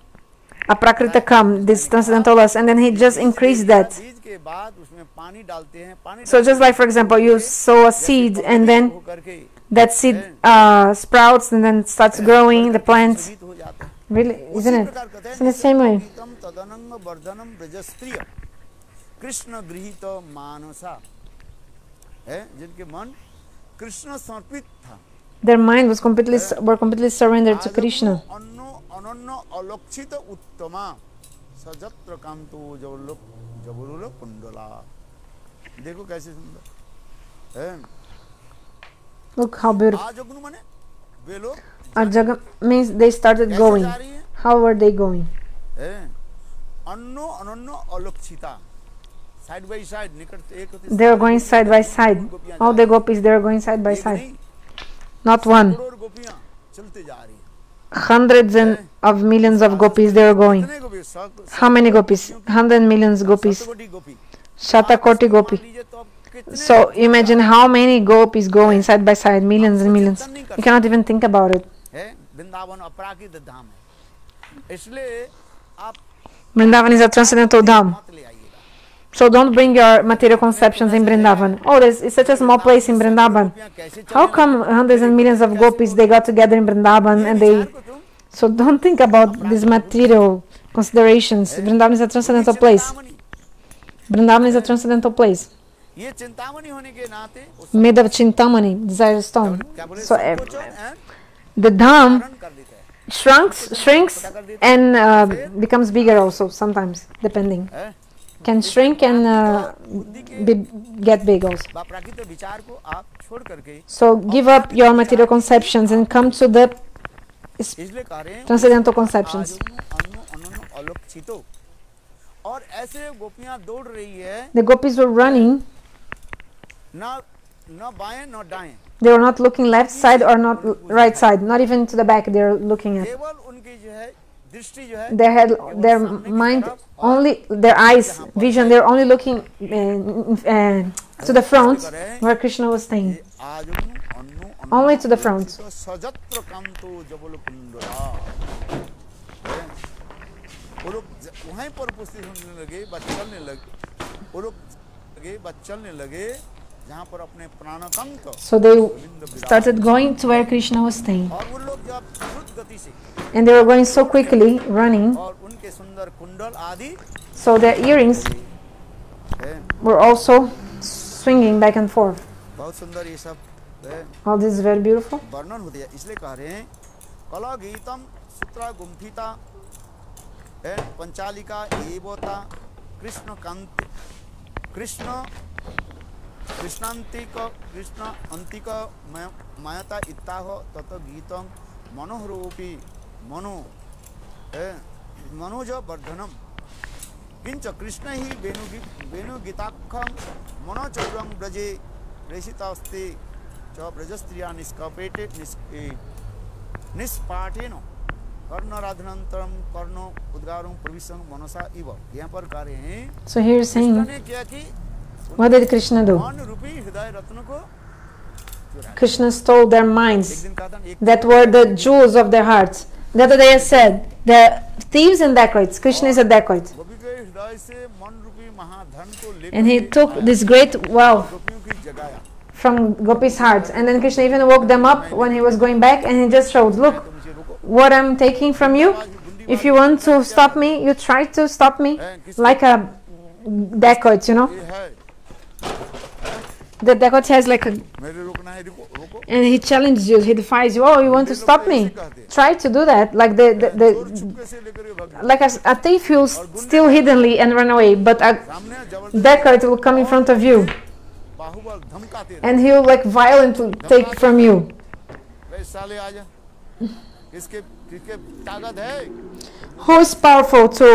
Aprakritakam, this transcendental lust, and then he just increased that. बीज के बाद उसमें पानी डालते हैं, पानी So just like for example, you sow a seed and then होकर के that seed sprouts and then starts growing, the plants. जीवित हो जाते हैं। Really, isn't उसी it? प्रकार कहते It's in the हैं, same way. गीतम तदनंग वर्धनम ब्रजस्त्रिय कृष्ण गृहीत मानसा, है जिनके मन कृष्ण समर्पित था। Their mind was completely surrendered to Krishna. अन्नो अनन्य अलक्षित उत्तमा सजत्र कांतो जबरुल कुंडला। देखो कैसे सुंदर है। Look how beautiful. आजग्नु माने वे लोग Ajaga means they started कैसे going. जा रही है? How were they going? है अन्नो अनन्य अलक्षिता, साइड बाय साइड निकट एक होती They were going side by side. All the gopis, they were going side by side. Not one. Crore गोपियां चलते जा रही है। Hundreds and of millions of gopis, they were going. कितने गोपी? How many gopis? 100 millions gopis. कोटि गोपी। Shatakoti gopi. मान लीजिए तो अब कितने So imagine how many gopis going side by side, millions and millions. You cannot even think about it. है, वृंदावन अपराकित धाम है, इसलिए आप Vrindavan is a transcendental dham. मत ले आइएगा। So don't bring your material conceptions in Vrindavan. Oh, it's such a small place in Vrindavan. गोपियां कैसे How come hundreds and millions of gopis, they got together in Vrindavan and विचार they... को तुम So don't think about these material considerations. Vrindavan is a transcendental place. Vrindavan is a transcendental place. ये चिंतामणि होने के नाते उस Made of Chintamani, desire stone. क्या बोले So संकोचन है, the dham हरण कर देते हैं, shrinks and becomes bigger also sometimes, depending. है? Can shrink and get big also. प्राकृतिक विचार को आप छोड़ करके So give up your material conceptions and come to the इसलिए कह रहे हैं transcendental conceptions. अन्नो अनन्नो अलक्षितो, और ऐसे गोपियां दौड़ रही है, The gopis were running. न बाएं न दाएं, They were not looking left side or not right side, not even to the back they were looking at. केवल उनकी जो है दृष्टि जो है They had their mind only, their eyes, vision, they were only looking to the front where Krishna was staying. आजग्नु अन्नो अनन्नो Only to the front. सजत्र कांतो जबल कुंडला, वो लोग वहीं पर उपस्थित होने लगे, बस चलने लगे, वो लोग बस चलने लगे जहाँ पर अपने प्राणकांत, So they started going to where Krishna was staying. और वो लोग जब द्रुत गति से And they were going so quickly, running. और उनके सुंदर कुंडल आदि So their earrings है, were also swinging back and forth. बहुत सुंदर ये सब है, All this is very beautiful. वर्णन होती है। इसलिए कह रहे हैं कला गीतम सूत्र गुम्फिता है, पंचालिका एवोता कृष्ण कांति कृष्ण कृष्णांतिक कृष्ण अंतिक मायता इत्ताह तत गीतम मनोहरोपि मनो मनोज वर्धनम किंच कृष्ण ही वेणुगीताख्यम मनोचौरं ब्रजे प्रेषितास्ते च ब्रजस्त्रिया निष्कपेटे निष्पाठेन कर्ण राधनंतरम कर्णो उद्गारम प्रविशं मनसा इव। यहाँ पर कह रहे हैं So here is saying, Krishna ने क्या कि what did Krishna do? मन रूपी हृदय रत्न को चुरा लिया। Krishna stole their एक minds दिन कहा था, एक that were the jewels of their hearts. The other day I said, the thieves and dacoits, Krishna is a dacoit. गोपी के हृदय से मन रूपी महाधन को लेकर And he के took आया, this great wealth गोपियों की जगाया। from Gopi's hearts. And then Krishna even woke them up when he was going back, and he just showed, look, तो मुझे रोको। what I'm taking from you. If you want to stop me, you try to stop me like a dacoit, you know. ये है, The dacoit has like a, मेरे रोकना है, रोको रोको। and he challenges you, he defies you. Oh, you want to stop me? Try to do that. Like चोर चुपके से लेकर के भाग गया। like a thief will steal hiddenly and run away, but a सामने जबरदस्ती dacoit will come in front of you बाहुबल धमकाते रहे। and he will like violently take from you. वे साले आजा, किसके किसके ताकत है, Who is powerful to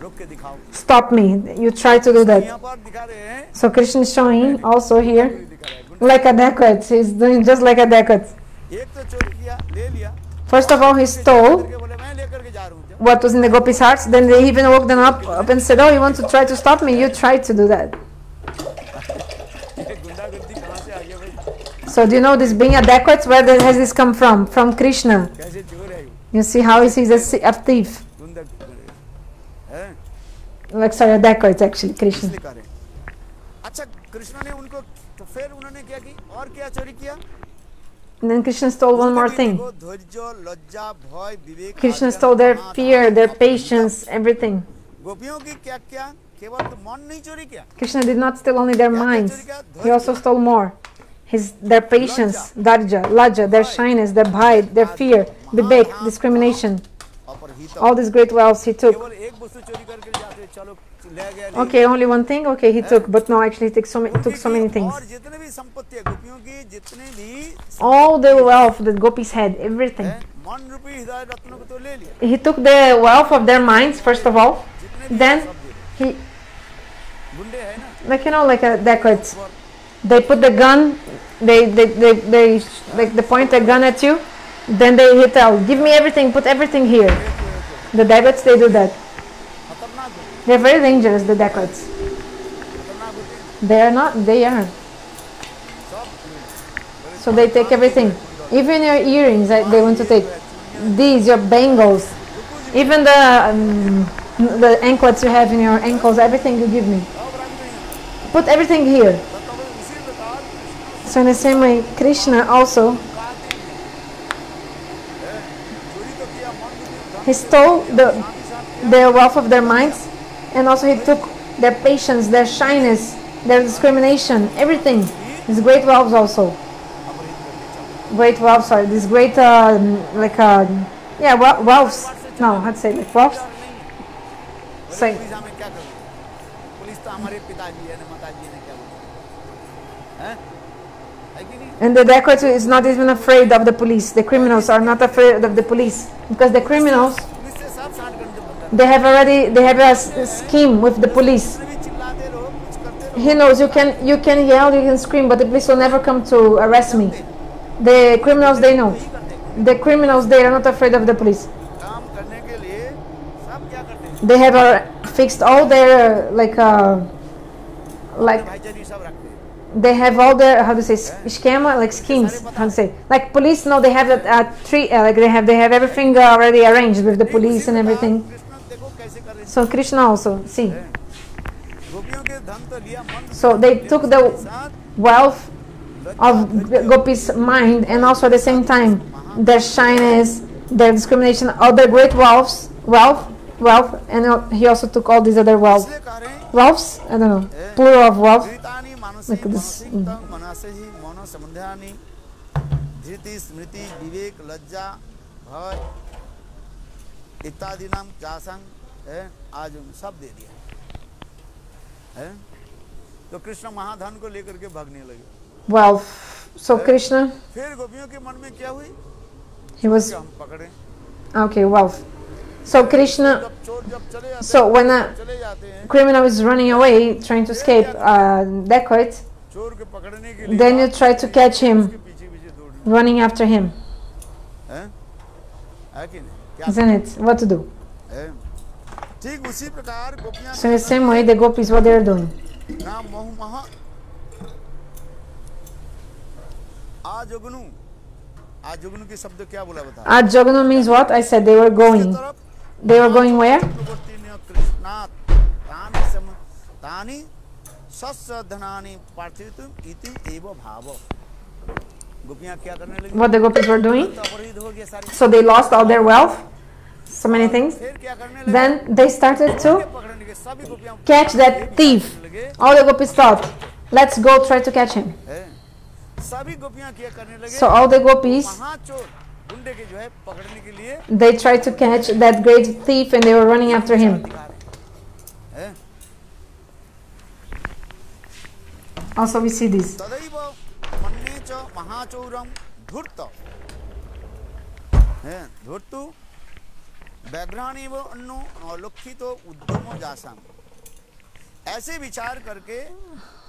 रोक के दिखाओ। stop me? You try to do that. यहाँ पर दिखा रहे हैं, So Krishna is showing also here दिखा रहे हैं, गुंडा like a dacoit. He's doing just like a dacoit. एक तो चोरी किया, ले लिया, First of all, he stole करके बोले मैं लेकर के जा रहा हूँ। what was in the gopis' hearts. Then they even woke them up and said, "Oh, you want to try to stop me? You try to do that." ये गुंडागर्दी कहाँ से आ गया भाई? So do you know this being a dacoit? Where has this come from? From Krishna. कैसे चोर है वो? You see how he's a thief. गुंडा है, Like sorry, a dacoit actually. Krishna. इसलिए कह रहे हैं। अच्छा, कृष्ण ने उनको तो फिर उन्होंने क्या की और क्या चोरी किया? And then Krishna stole one more thing. देखो, धैर्य, लज्जा, भय, विवेक, Krishna आज्ञा, stole their समाधान, fear, their तप, patience, everything. गोपियों की क्या क्या? केवल तो मन नहीं चोरी किया, Krishna did not steal only their minds. He also stole more. Their patience, darja, laja, their shyness, their bhai, their fear, vivek, discrimination. अपरहित। All these great wealths he took. केवल एक वस्तु चोरी करके जाते, चलो ले गए, ले Okay, only one thing. Okay, he took, but no, actually he took so many things. और जितने भी संपत्ति है गोपियों की, जितने भी All the wealth that gopis had, everything. है, मन रूपी हृदय रत्न को तो ले लिया, He took the wealth of their minds first of all. जितने भी Then सब दे दिए। he, गुंडे है ना, like you know, like a dacoit. They put the gun. They like they point a gun at you. Then he tell, give me everything. Put everything here. The dacoits, they do that. खतरनाक होते, They're very dangerous. The dacoits. खतरनाक होते, They are not. They are. सब So they take everything. Even your earrings, they want to take. These, your bangles, even the anklets you have in your ankles, everything you give me. सब रंग नहीं है। Put everything here. तो इसी प्रकार So in the same way, Krishna also, चोरी तो किया, मन रूपी धन he stole the wealth of their minds, and also he took their patience, their shyness, their discrimination, everything. These great wealths also. Great wealth, sorry, these great, wealths. No, how to say, like wealths? So, police हमें क्या करेगी? Police तो हमारे पिताजी है ना, माताजी ने क्या बोला है? है कि नहीं? and the dacoit is not even afraid of the police. The criminals are not afraid of the police, because the criminals, police से सब साठ घंटे बंद they have a scheme with the police. है। भी चिल्लाते रहो, कुछ करते रहो, He knows you can yell, you can scream, but the police will never come to arrest me. The criminals, they know. The criminals, they are not afraid of the police. काम करने के लिए सब क्या करते हैं? They have fixed all their भाईचारी सब रखते हैं। they have all their, how to say, schema, like schemes, how to say, like police. No, they have a tree, like they have everything already arranged with the police and everything. Krishna देखो कैसे कर रहे हैं। So Krishna also, see. गोपियों के धन तो लिया, मन So they took the साथ wealth of Gopi's mind, and also at the same time their shyness, their discrimination, all their great wealth, and he also took all these other इसलिए कह रहे हैं wealths, I don't know, plural of wealth. धृतानि Mansi Look at this. मानसिक तंग मनासेहि मनो संबंधानि धृति स्मृति विवेक लज्जा भय इत्यादि नाम चासंग है, आज सब दे दिया है। तो कृष्ण महाधन को लेकर के भागने लगे। Wealth. So Krishna, फिर गोपियों के मन में क्या हुई? he was कि हम पकड़े। okay, wealth. So Krishna, जब चोर जब चले जाते so when a चले जाते हैं, criminal is running away, trying to escape dacoit, चोर के पकड़ने के लिए then you try to catch him उसके पीछे पीछे दौड़ना running after him. है कि नहीं? isn't it? What to do? है। ठीक उसी प्रकार गोपियां So in the same way, the gopis, what they're doing. ना मोह महा आजुगनु के शब्द क्या बोला बता Ajaganu means what? I said they were going. They were going where? कृष्णात् तानि सस्य धनानि पार्थितुम इति एव भाव गोपियां क्या करने लगी What the gopis were doing? अपहृत हो गए सारे So they lost all their wealth, so many things. फिर क्या करने लगे Then they started to पकड़ने के सभी गोपियां catch that thief. All the gopis thought, let's go try to catch him. हैं। सभी गोपियां क्या करने लगे So all the gopis, महाचोर गुंडे के जो है पकड़ने के लिए they tried to catch that great thief and they were running after him. दिखा रहे हैं। Also we see this. तदैव मन्ये च महाचौरम धूर्त हैं धूर्तु व्याघ्राणेव अन्नो अलोक्षितो उद्यमो जासाम ऐसे विचार करके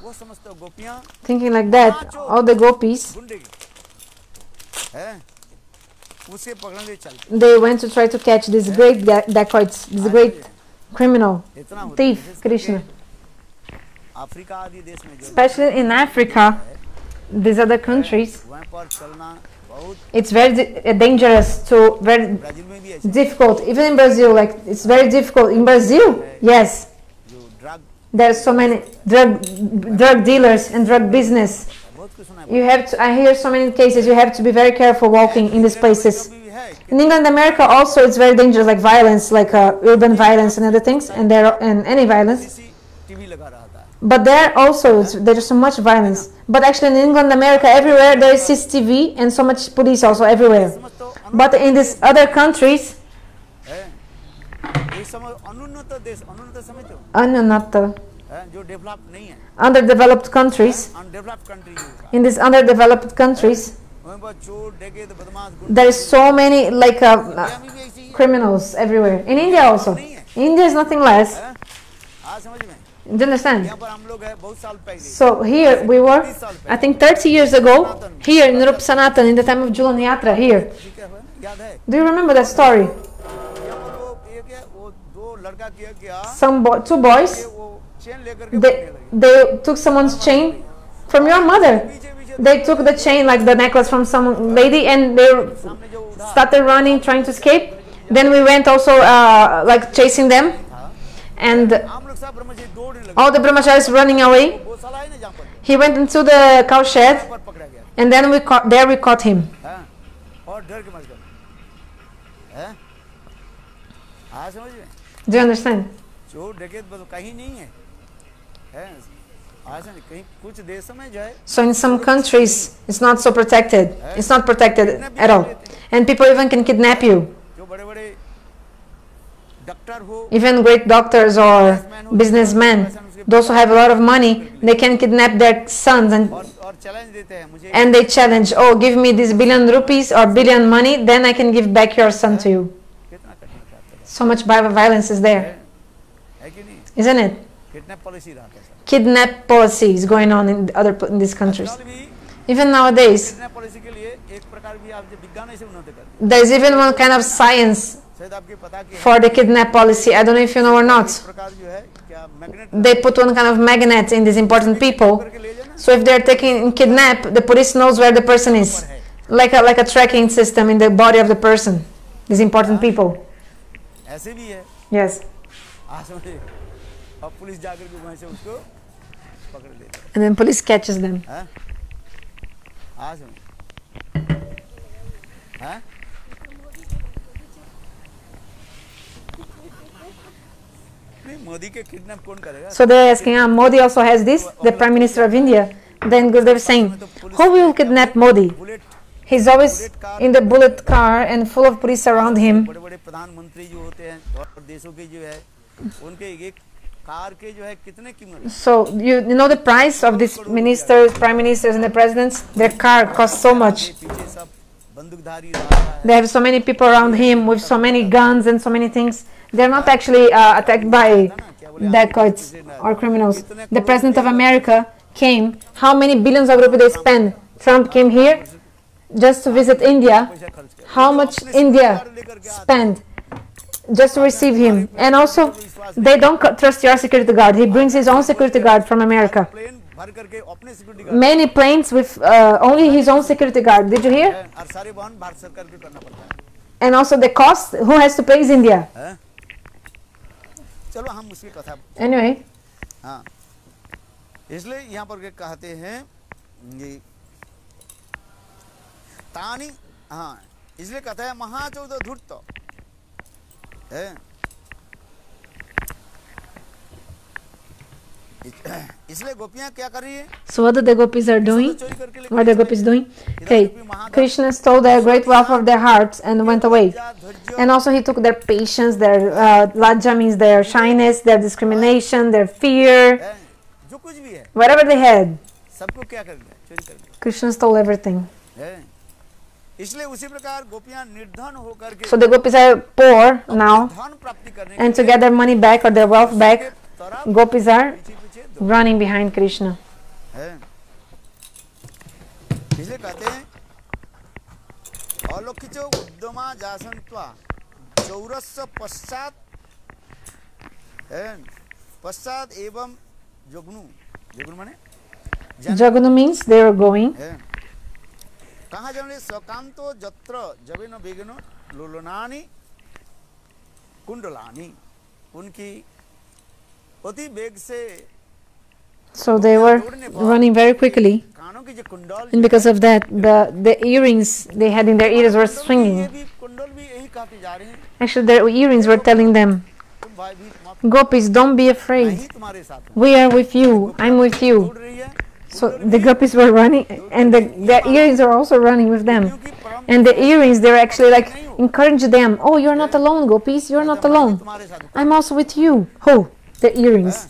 वो समस्त गोपियां Thinking like that, all the gopis, गुंडे हैं उसे पकड़ने चलते they went to try to catch this great dacoits, this great criminal, इतना होता है। thief, विशेष करके Krishna. अफ्रीका आदि देश में जो Especially in Africa, these other countries, वहाँ पर चलना बहुत it's very dangerous to, very Brazil में भी ऐसे difficult. Even in Brazil, like it's very difficult. In Brazil, yes, जो drug there's so many drug dealers and drug business. बहुत कुछ सुना है You have to, I hear so many cases, you have to be very careful walking in these places. भी है In England, America also it's very dangerous, like violence, like urban violence and other things, and any violence. TV लगा रहा था But there also there's so much violence. But actually in England, America, everywhere there is CCTV and so much police also everywhere. समझ तो But in these other countries, है ये समय अनुन्नत देश अनुन्नत समझो undeveloped है जो डेवलप नहीं है countries, undeveloped country in these underdeveloped countries, वहाँ पर चोर डकैत बदमाश गुंडे there is so many like अभी भी ऐसी है criminals everywhere. In India also. India is nothing less. हैं? आज समझ में Do you understand? यहाँ पर हम लोग है बहुत साल पहले So here we were, I think 30 years ago, here in Rup Sanatan, in the time of Julan Yatra, here. ठीक है याद है Do you remember that story? यहाँ पर वो एक है वो दो लड़का किया क्या Two boys, वो चेन लेकर के भागने लगे they took someone's chain from your mother. They took the chain, like the necklace from some lady, and they सामने जो उड़ा started running, trying to escape. Then we went also like chasing them, and हम लोग सब ब्रह्मचारी दौड़ने लगे all the brahmacharis running away. वो साला है ना जहाँ पर He went into the cow shed, पर पकड़ा गया and then we caught him. हैं और डर के मर गए हैं आज समझ में Do you understand? चोर डकैत बस कहीं नहीं है हैं आज नहीं कहीं कुछ देशों में जो है So in some countries, it's not so protected. It's not protected at all. And people even can kidnap you. जो बड़े बड़े डॉक्टर हो Even great doctors or businessmen, those who have a lot of money, they can kidnap their sons और challenge देते हैं मुझे and they challenge, oh, give me this billion rupees or billion money, then I can give back your son to you. कितना कठिन करते हैं So much violence is there, है कि नहीं isn't it? कितने पॉलिसी रहता है Kidnap policy is going on in these countries. Sir भी Even nowadays, कितने पॉलिसी के लिए एक प्रकार भी आप जो विज्ञान से उन्नति करते there is even one kind of science हैं शायद आपके पता कि for the kidnap policy. I don't know if you know or not. एक प्रकार जो है क्या magnet They put one kind of magnet in these important people. करके ले जाना So if they're taking kidnap, the police knows where the person is, like a tracking system in the body of the person. These important people. ऐसे भी है Yes. आज समझे अब police जाकर के वहां से उसको पकड़ लेते And then police catches them. हैं आज समझे हैं नहीं मोदी के किडनैप कौन करेगा So they're asking, Modi also has this, the Prime Minister of India. Then they're saying, who will kidnap Modi? Bullet He's always in the bullet car and full of police around him. बड़े बड़े प्रधानमंत्री जो होते हैं और देशों के जो है उनके एक कार के जो है कितने कीमत So you know the price of these ministers, prime ministers and the presidents? Their car costs so much. पीछे सब बंदूकधारी रहा है They have so many people around him with so many guns and so many things. They're not actually attacked by dacoits or criminals. The president of America came. How many billions of rupees they spend? Trump came here. just to visit India, how much India spent just to receive him. And also, they don't trust your security guard. He brings his own security guard from America. Plane भर करके अपने security guard Many planes with only his own security guard. Did you hear? और सारे वहन भारत सरकार के करना पड़ता है And also the cost, who has to pay is India. हैं? चलो हम उसकी कथा Anyway, हाँ इसलिए यहाँ पर के कहते हैं ये तानी हाँ इसलिए कहता है महाचौद धूर्त है इसलिए गोपियां क्या कर रही है so what the gopis are doing? चोरी करके लेके What are the gopis doing? Okay, Krishna stole their great wealth of their hearts and went away. धैर्य And also he took their patience, their lajja means their shyness, their discrimination, their fear, है, जो कुछ भी है whatever they had. सबको क्या कर दिया चोरी कर दिया Krishna stole everything. है इसलिए उसी प्रकार गोपियां निर्धन होकर के So the gopis are poor now, धन प्राप्ति करने and to get their money back or their wealth back, तरफ gopis are पीछे पीछे running behind Krishna. है इसलिए कहते हैं अलौकिचो उद्यमा जासंत्वा चौरस्य पश्चात है पश्चात एवं जगनु जगनु माने Jaganu means they are going. है कहाँ जाने सकांतो जत्र जबिनो बेगनो लोलनानी कुंडलानी उनकी अति वेग से So they were running very quickly, कानों की जो कुंडल and because of that, the earrings they had in their ears were ये swinging. भी कुंडल भी यही कहते जा रहे हैं Actually, their earrings were telling them, तुम भाई भी मत Gopis, don't be afraid. नहीं तुम्हारे साथ हूँ We are with you. I'm with you. उड़ रही है So the gopis were running, and their earrings are also running with them. क्योंकि परम And the earrings, they were actually like encourage them. Oh, you're not alone, gopis. You're not alone. तुम्हारे साथ हूँ I'm also with you. Oh, the earrings.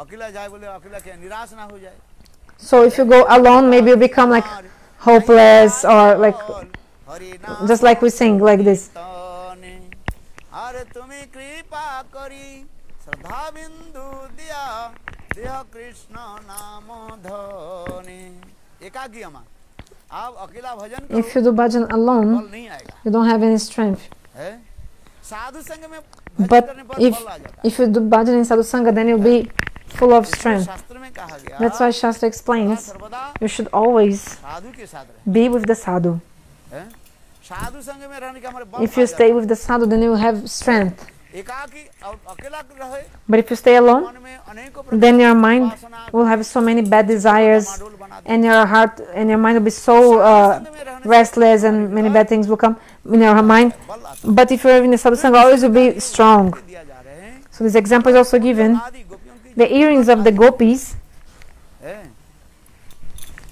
अकेला जाए बोले अकेला क्या निराश ना हो जाए So if you go alone, maybe you become like hopeless or like Hari नाम just like we sing like this. तने अरे तुम्हें कृपा करी श्रद्धा बिंदु दिया देह कृष्ण नाम धने एकाकी अमा आप अकेला भजन करो If you do bhajan alone, फल नहीं आएगा you don't have any strength. है साधु संग में भजन But करने पर if फल आ जाता है if you do bhajan in sadhu sangha, then you'll be full of strength. शास्त्र में कहा गया That's why Shastra explains सर्वदा you should always साधु के साथ रहे be with the sadhu. हैं साधु संग में रहने का हमारे बल If you stay with the sadhu, then you will have strength. एकाकी और अकेला रहे But if you stay alone, मन में अनेकों प्रकार then your mind will have so many bad desires, माडोल बना and your heart and your mind will be so restless, and many bad things will come in your mind. बल आता But if you're in the sadhu sangha, always will be strong. दिया जा रहे हैं So this example is also given. आदि गोपियों की The earrings of the gopis, है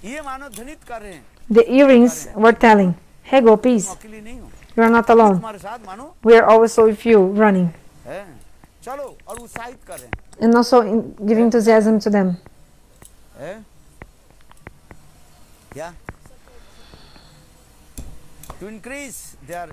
ये मानो ध्वनित कर रहे हैं the earrings were telling, "Hey gopis, तुम अकेली नहीं हो you are not alone. तुम्हारे साथ मानो We are also with you, running." है चलो और उत्साहित कर रहे हैं And also giving enthusiasm to them. है क्या to increase their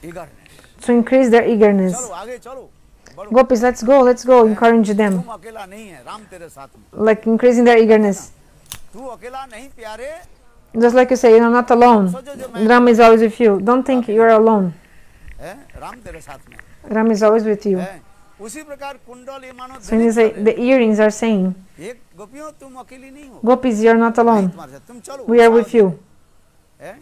eagerness To increase their eagerness. चलो आगे चलो बढ़ो Gopis, let's go, encourage them. तुम अकेला नहीं है राम तेरे साथ में Like increasing their eagerness. तू अकेला नहीं प्यारे Just like you say, you're not alone. Ram is always with you. Don't think you're alone. है राम तेरे साथ में Ram is always with you. है उसी प्रकार कुंडल ये मानो So when you say, the earrings are saying, एक गोपियों तुम अकेली नहीं हो Gopis, you're not नहीं alone. तुम्हारे साथ तुम चलो We are with you. है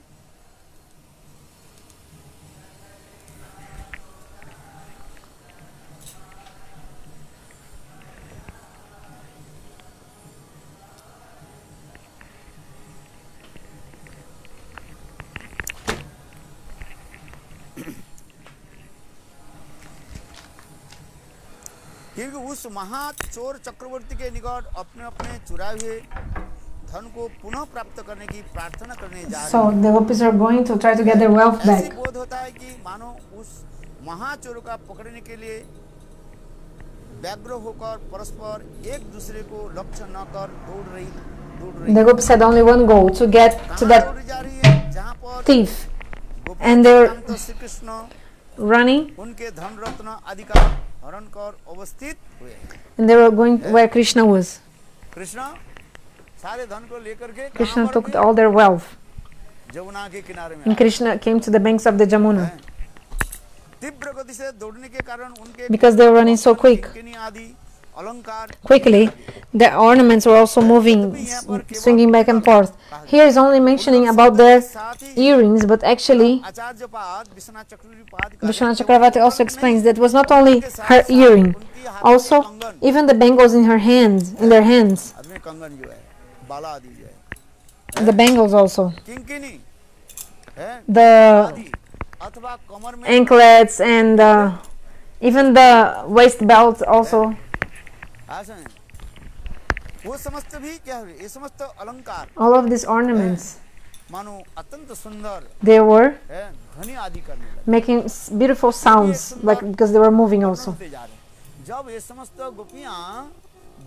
क्योंकि उस महाचोर चक्रवर्ती के निकट अपने अपने चुराए हुए धन को पुनः प्राप्त करने की प्रार्थना करने जा रहे So the gopis are going to try to get their wealth हैं। ऐसी back. बोध होता है कि मानो उस महाचोर का पकड़ने के लिए व्यग्र होकर परस्पर एक दूसरे को लक्ष्य न कर दौड़ The gopis had only one goal, to get to कहाँ that दौड़ी जा रही है जहाँ पर thief. गोपियों and के they're- कांत श्री कृष्ण Running, उनके धन रत्न आदि का हरण कर अवस्थित हुए and they were going where Krishna was. Krishna सारे धन को लेकर के Krishna कहाँ took पर all their wealth. जमुना के किनारे में And Krishna came to the banks of the Jamuna तीव्र गति से दौड़ने के कारण उनके because they were running so quick. किन्हीं आदि अलंकार Quickly, the ornaments were also moving, swinging back and forth. Here is only mentioning about their earrings, but actually, आचार्यपाद Vishwanath चक्रवर्तीपाद का Vishwanath Chakravarti also explains that it was not only her earring, also even the bangles in her hands, in their hands, आदमी कंगन जो है बाला आदि जो है the bangles also, किंकिनी है the आदि अथवा कमर में anklets and even the waist belts also. आसन वो समस्त भी क्या हुए ये समस्त अलंकार All of these ornaments, मानो अत्यंत सुंदर they were है ध्वनि आदि करने लगे making beautiful sounds, like because they were moving also. होते जा रहे जब ये समस्त गोपियां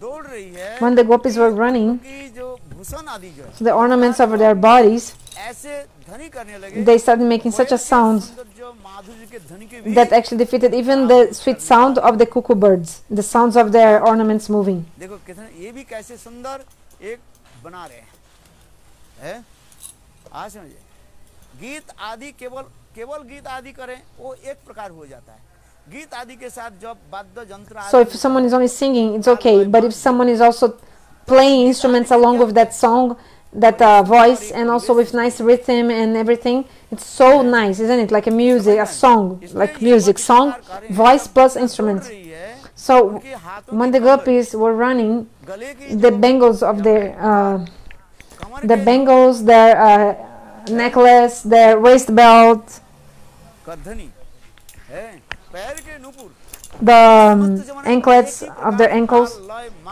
दौड़ रही है When the gopis were running, कि जो भूषण आदि जो है the ornaments of their bodies, ऐसे ध्वनि करने लगे they started making such a sound सुंदर जो माधुर्य के ध्वनि के भी that actually defeated even the sweet sound of the cuckoo birds, the sounds of their ornaments moving. देखो कितने ये भी कैसे सुंदर एक बना रहे हैं आज समझिए गीत आदि केवल गीत आदि करें वो एक प्रकार हो जाता है गीत आदि के साथ जब वाद्य यंत्र So if someone is only singing, it's okay, but if someone is also playing instruments along with that song, that voice, and also with nice rhythm and everything, it's so nice, isn't it? Like a music, a song, like music, song, voice plus instruments. So when the gopis were running, the bangles of their necklace, their waist belt, the anklets of their ankles,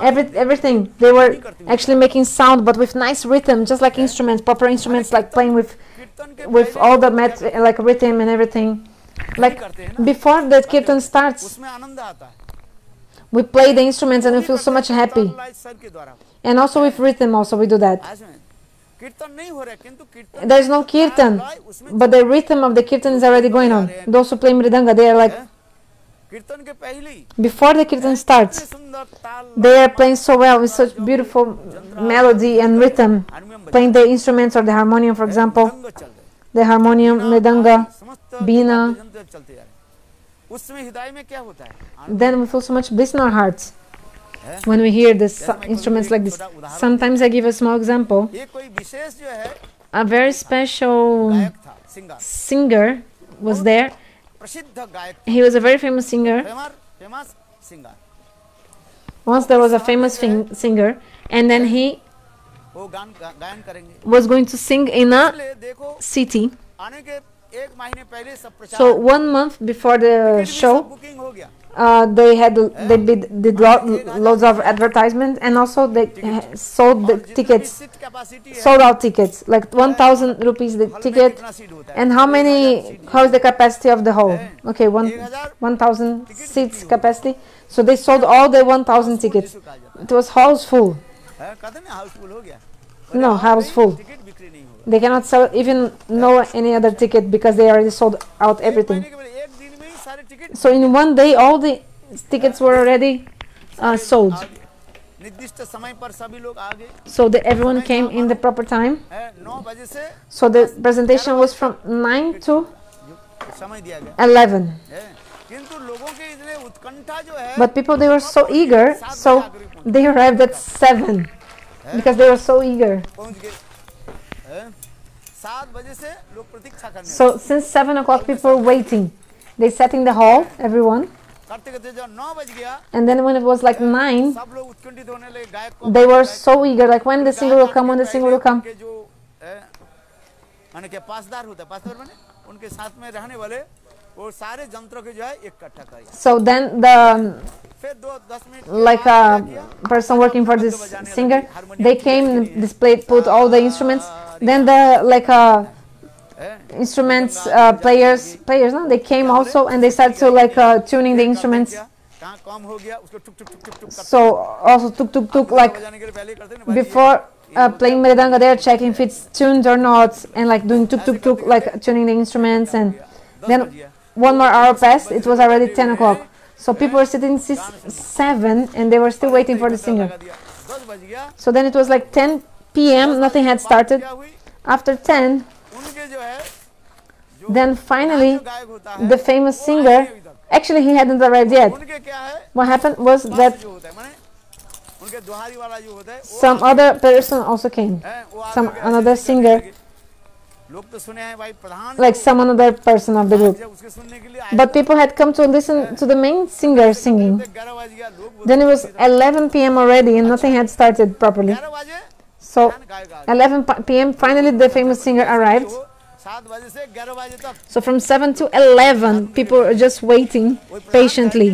everything, they were actually making sound, but with nice rhythm, just like instruments, proper instruments, like playing with all the like rhythm and everything. Like before the kirtan starts, we play the instruments and we feel so much happy. And also with rhythm, also we do that. There is no kirtan, but the rhythm of the kirtan is already going on. Those who play mridanga, they are like, before the kirtan starts, they are playing so well with such beautiful melody and rhythm, playing the instruments or the harmonium, for example, the harmonium, mridanga, veena. Then we feel so much bliss in our hearts when we hear this instruments like this. Sometimes I give a small example. A very special singer was there. He was a very famous singer. Once there was a famous singer, and then he was going to sing in a city. So 1 month before the show, they did loads of advertisement, and also they sold the tickets, sold out tickets, like 1,000 rupees the ticket. And how is the capacity of the hall? Okay, 1,000 seats capacity. So they sold all the 1,000 tickets. It was house full. No, house full. They cannot sell even any other ticket because they already sold out everything. So in one day, all the tickets were already sold. So everyone came in the proper time. So the presentation was from 9 to 11. But people, they were so eager, so they arrived at 7 because they were so eager. So since 7 o'clock, people were waiting. They sat in the hall, everyone. And then when it was like 9, they were so eager, like when the singer will come, when the singer will come. So then like a person working for this singer, they came, displayed, put all the instruments. Then the instruments players, no, they came also, and they started to tuning the instruments. So also tuk, like before playing mridanga, they are checking if it's tuned or not, and like doing tuk, like tuning the instruments. And then 1 more hour passed, it was already 10 o'clock. So people were sitting 7 and they were still waiting for the singer. So then it was like 10 p.m. nothing had started. क्या हुई? After 10, उनके जो है then finally जो गायक होता है the famous singer, actually he hadn't arrived yet. उनके क्या है What happened was that जो होता है माने उनके दुहारी वाला जो होता है वो some other person also came, है वो some आके another ऐसे करने singer, लगे। लोग तो सुने हैं भाई प्रधान like some another person of the group. जब उसके सुनने के लिए आए But people had come to listen to the main singer singing. 11 बज गया लोग Then it was 11 p.m. already and nothing had started properly. 11 बजे So गायक आ 11 p.m. finally the famous singer arrived. 7 बजे से 11 बजे तक So from 7 to 11 people were just waiting patiently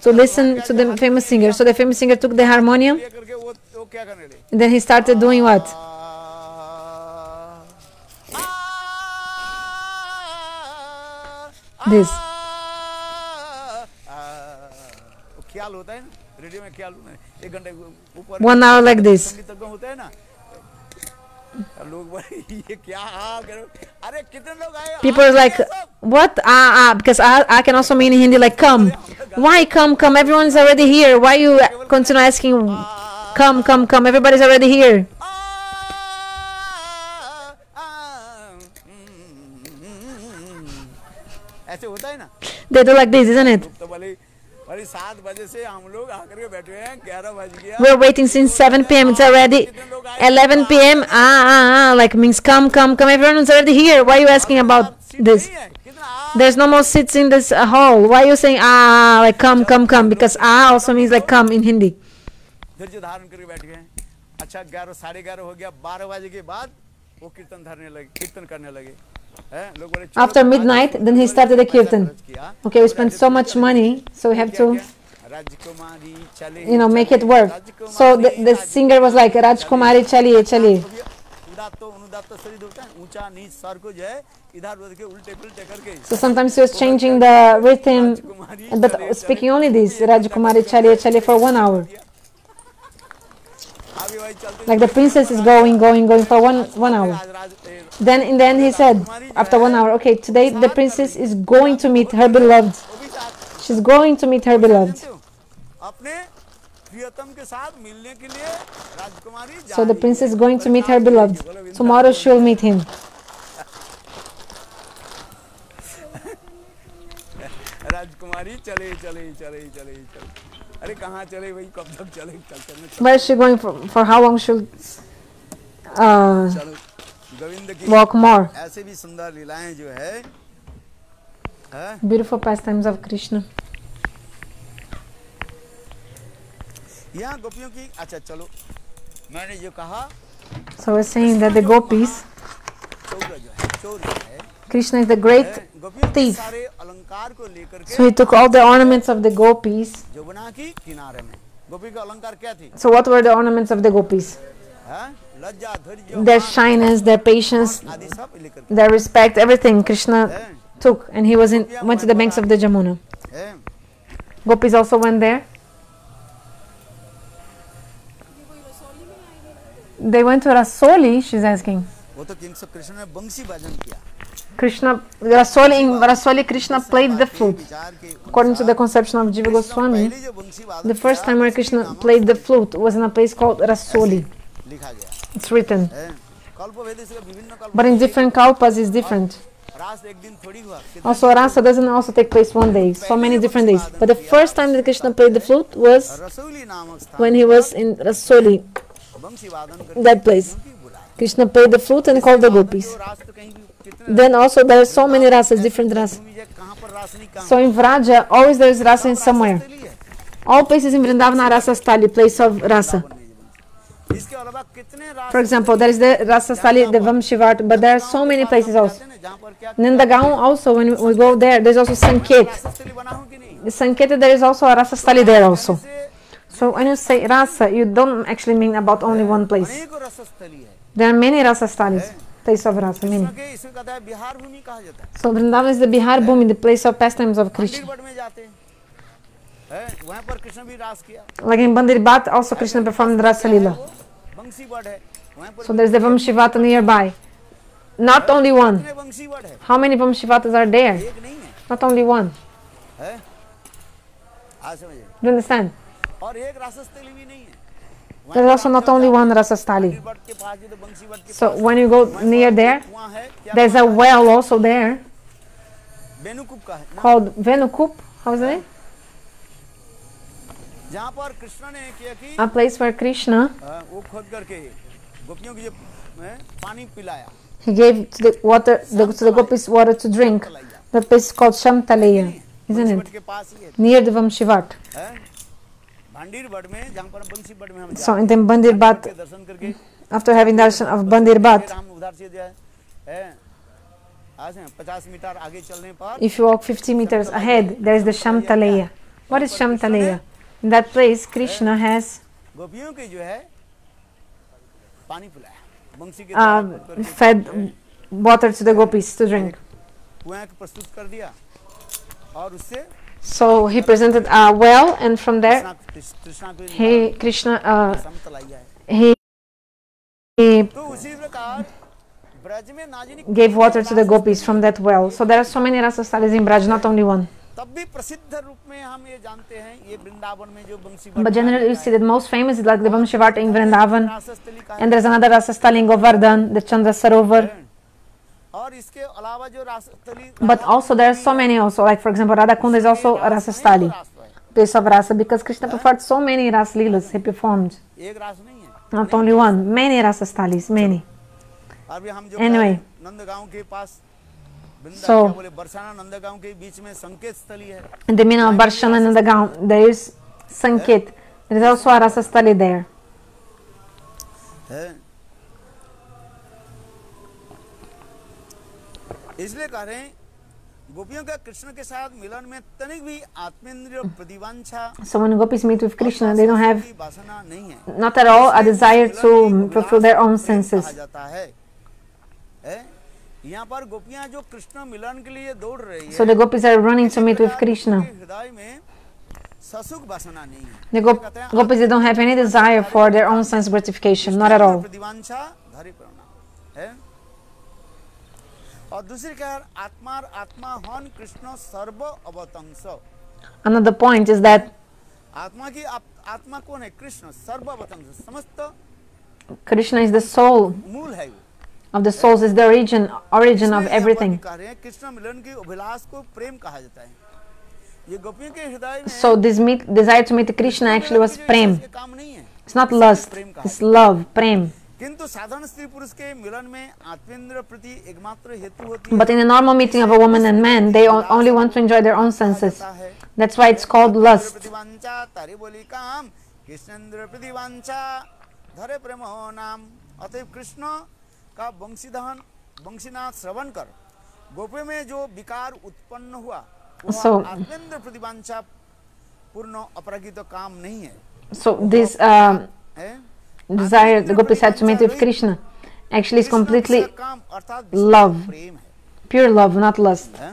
to listen to the famous singer. So the famous singer took the harmonium ये करके वो क्या करने लगे and then he started doing what? This. वो ख्याल होता है ना रेडियो में ख्याल होता है 1 घंटे ऊपर 1 hour like this. संगीतज्ञ होता है ना लोग बोले ये क्या करो अरे कितने लोग आए People are like, what? Because I can also mean in Hindi like come. Why come? Everyone is already here. Why you continue asking come? Everybody's already here. ऐसे होता है ना They do like this, isn't it? तो बोले 7 बजे से हम लोग आकर के बैठे हैं 11 बज गया We're waiting since 7 p.m. It's already 11 p.m. Like means come. Everyone's already here. Why are you asking about this? There's no more seats in this hall. Why are you saying like come? Because also means like come in Hindi. धैर्य धारण करके बैठ गए अच्छा 11 साढ़े 11 हो गया 12 बजे के बाद वो कीर्तन करने लगे After midnight, then he started the kirtan. Okay, we spent so much money, so we have to, make it work. So the singer was like, Rajkumari chaliye. So sometimes he was changing the rhythm, but speaking only this, Rajkumari chaliye for 1 hour. Like the princess is going for one hour. Then in the end he said, after 1 hour, okay, today the princess is going to meet her beloved. She's going to meet her beloved. So the princess is going to meet her beloved. Tomorrow she'll meet him. Where is she going for how long she'll walk more? Beautiful pastimes of Krishna. So we're saying that the gopis, Krishna is the great thief. So he took all the ornaments of the gopis. So what were the ornaments of the gopis? Their shyness, their patience, their respect, everything Krishna took, and he went to the banks of the Jamuna. Gopis also went there. They went to Rasoli, she's asking. Krishna, Rasoli Krishna played the flute. According to the conception of Jiva Goswami, the first time where Krishna played the flute was in a place called Rasoli. It's written. But in different kalpas it's different. Also Rasa doesn't also take place one day, so many different days. But the first time that Krishna played the flute was when he was in Rasoli, that place. Krishna played the flute and called the gopis. Then also there are so many rasas, different rasas. So in Vraja, always there is rasa in somewhere. All places in Vrindavan are rasa stali, place of rasa. For example, there is the rasa stali, the Vamshivat, but there are so many places also. Nandagaon also, when we go there, there's also Sanket. The Sanket, there is also a rasa stali there also. So when you say rasa, you don't actually mean about only one place. There are many rasa stalis, place of rasa, many. So Vrindavan is the Bihar Bhumi, the place of pastimes of Krishna. Like in Bandirbat, also Krishna performed Rasa Lila. So there's the Vamshivata nearby. Not only one. How many Vamshivatas are there? Not only one. Do you understand? There's also not only one Rasastali. बंदीर बट के पास जो तो बंसी but के So when you go near there, कुआं है क्या there's a well also there बेनुकुप का है ना, called Venukup. How's it? जहाँ पर कृष्ण ने किया कि A place where Krishna, वो खोद करके गोपियों की जो पानी पिलाया, he gave to the gopis water to drink. That place is called Shamtaleya, isn't बंसी it? बट के पास ही है, Near the Vamshivat. Bhandir but में जहाँ पर बंसी बट में हम So in the Bandir Bat, के दर्शन करके after having darshan of Bandir Bat, फिर हम उधर से जो है आज 50 मीटर आगे चलने पर if you walk 50 meters ahead, there is the Shamtaleya. What is Shamtaleya? In that place, Krishna has गोपियों के जो है पानी पिलाया, बंसी के द्वारा खोद करके fed water to the gopis to drink. कुआं को प्रस्तुत कर दिया और उससे So he presented a well, and from there, तृष्णा को he Krishna समतलाइया है। he तो उसी प्रकार ब्रज में नाजिनी gave water to the gopis from that well. So there are so many Rasastalis in Braj, not only one. तब भी प्रसिद्ध रूप में हम ये जानते हैं ये वृंदावन में जो बंसी But generally, you see that most famous is like the Vamshivat in Vrindavan, रासस्थली का and there's another Rasastali in Govardhan, the Chandra Sarovar. है। और इसके अलावा जो रासस्थली But also there are so many also, like for example, Radhakunda is also a Rasastali, place of Rasa, because Krishna performed so many Ras Leelas he performed. एक रास नहीं है। Not only one, many Rasastalis, many. अभी हम जो Anyway. Nandgaon के पास वृंदा So- क्या बोले बरसाना नंदगांव के बीच में संकेत स्थली है, In the meaning of Barshana and the Gaon, there is Sanket. There is also a Rasastali there. है। इसलिए कह रहे हैं गोपियों का कृष्ण के साथ मिलन में तनिक भी आत्मेंद्रिय प्रतिवांछा So when gopis meet with Krishna, they don't have की वासना नहीं है, not at all a desire to fulfill their own Prem senses. कहा जाता है। यहाँ पर गोपियां जो कृष्ण मिलन के लिए दौड़ रही है, So the gopis are running to meet with उनके Krishna. हृदय में ससुख वासना नहीं है। The gopis, they don't have any desire for their own sense gratification, not at all. प्रतिवांछा धरि प्रणा है। और दूसरी क्या है, आत्मा हन कृष्ण सर्व अवतंस। Another point is that आत्मा की आत्मा कौन है? कृष्ण सर्व अवतंस, समस्त Krishna is the soul मूल है वो। of the souls, is the origin of इसलिए यहाँ पर everything. भी कह रहे हैं कृष्ण मिलन की अभिलाष को प्रेम कहा जाता है। ये गोपियों के हृदय में So this desire to meet Krishna actually was prem. ये काम नहीं है, It's not lust, it's love, prem. किंतु साधारण स्त्री पुरुष के मिलन में आत्मेंद्र प्रति एकमात्र हेतु होती है। But in a normal meeting of a woman and man, they only want to enjoy their own senses. That's why it's called lust. प्रतिवांछा तारे बोली काम कृष्णेंद्र प्रतिवांछा धरे प्रेम नाम। अतएव कृष्ण का वंशीनाथ श्रवण कर गोपी में जो विकार उत्पन्न हुआ So- वह आत्मेंद्र प्रतिवांछा पूर्ण अपरागित काम नहीं है। So this है? desire the gopis had to meet with Krishna actually is Krishna completely का काम अर्थात love, प्रेम है। pure love, not lust. हैं?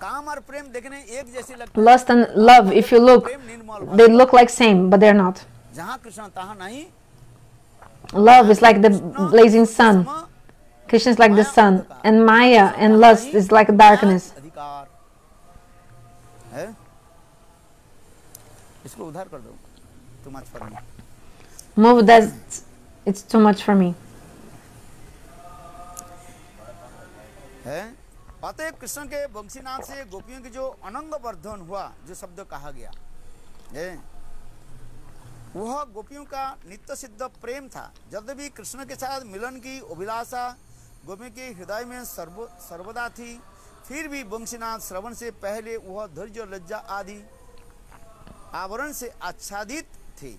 काम और प्रेम देखने एक जैसे लगते Lust and love, if you look, Prem Nirmal they look like same, but they're not. जहाँ कृष्ण तहाँ नहीं। Love is like the blazing sun, Krishna is like the sun, and Maya and lust is like darkness. अधिकार है। इसको उधार कर दो, too much for me। Move that, it's too much for me. है अतएव कृष्ण के वंशीनाथ से गोपियों की जो अनंग वर्धन हुआ, जो शब्द कहा गया है, वह गोपियों का नित्य सिद्ध प्रेम था। जब भी कृष्ण के साथ मिलन की अभिलाषा गोपियों के हृदय में सर्वदा थी, फिर भी वंशीनाथ श्रवण से पहले वह धैर्य लज्जा आदि आवरण से आच्छादित थी।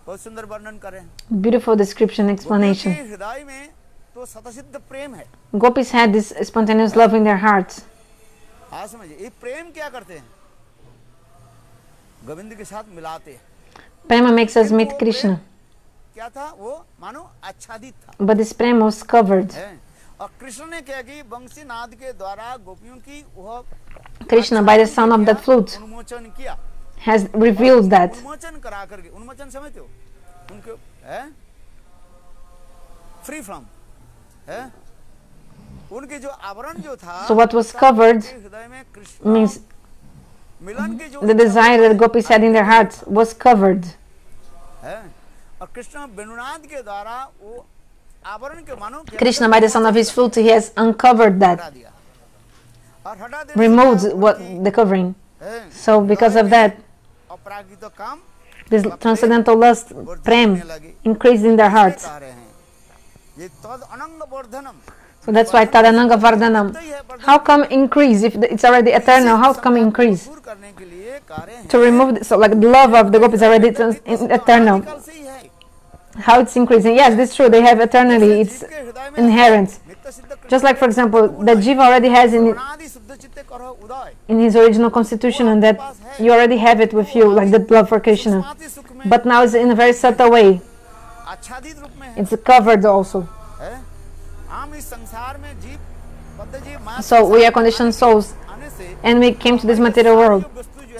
बहुत सुंदर वर्णन करें। Beautiful description, explanation. गोपियों के हृदय में तो सतसिद्ध प्रेम है। Gopis had this spontaneous love in their hearts. आज समझिए, ये प्रेम क्या करते हैं? गोविंद के साथ मिलाते हैं। Prema makes us लेकिन meet वो Krishna, प्रेम क्या था? वो मानो आच्छादित था। but this prema was covered. है? और कृष्ण ने क्या की वंशीनाद के द्वारा गोपियों की वह Krishna, by the sound of that flute, उन्मोचन किया। has revealed that. उन्मोचन करा करके, उन्मोचन समझते हो? उनके है फ्री फ्रॉम है, उनके जो आवरण जो था, So what was covered हृदय में कृष्ण means मिलन की जो the desire that gopis had in their hearts was covered. है और कृष्ण वेणुनाद के द्वारा वो आवरण के मानो Krishna, by the sound of his flute, he has uncovered that, हटा दिया और हटा देने से removed क्या what कि, the covering. है, So because of that, अपरागित काम this transcendental lust, prem, increased in their hearts. कह रहे हैं ये तद अनंग वर्धनम So that's why Tadananga Vardhanam. How come increase if it's already eternal? How come increase? दूर करने के लिए कह रहे हैं To remove, so like the love of the gopis is already eternal. कल से ही है How it's increasing? Yes, this is true. They have eternally. It's के हृदय में inherent. नित्य सिद्ध Just like, for example, that Jiva already has कृष्णादि शुद्ध चित्ते करो उदय in his original constitution, and that you already have it with you, like that love for Krishna. समाधि सुख में But now it's in a very subtle way. आच्छादित रूप में है It's covered also. हम इस संसार में जीव बद्ध जीव माया So we are conditioned souls, आने से and we came to this material world.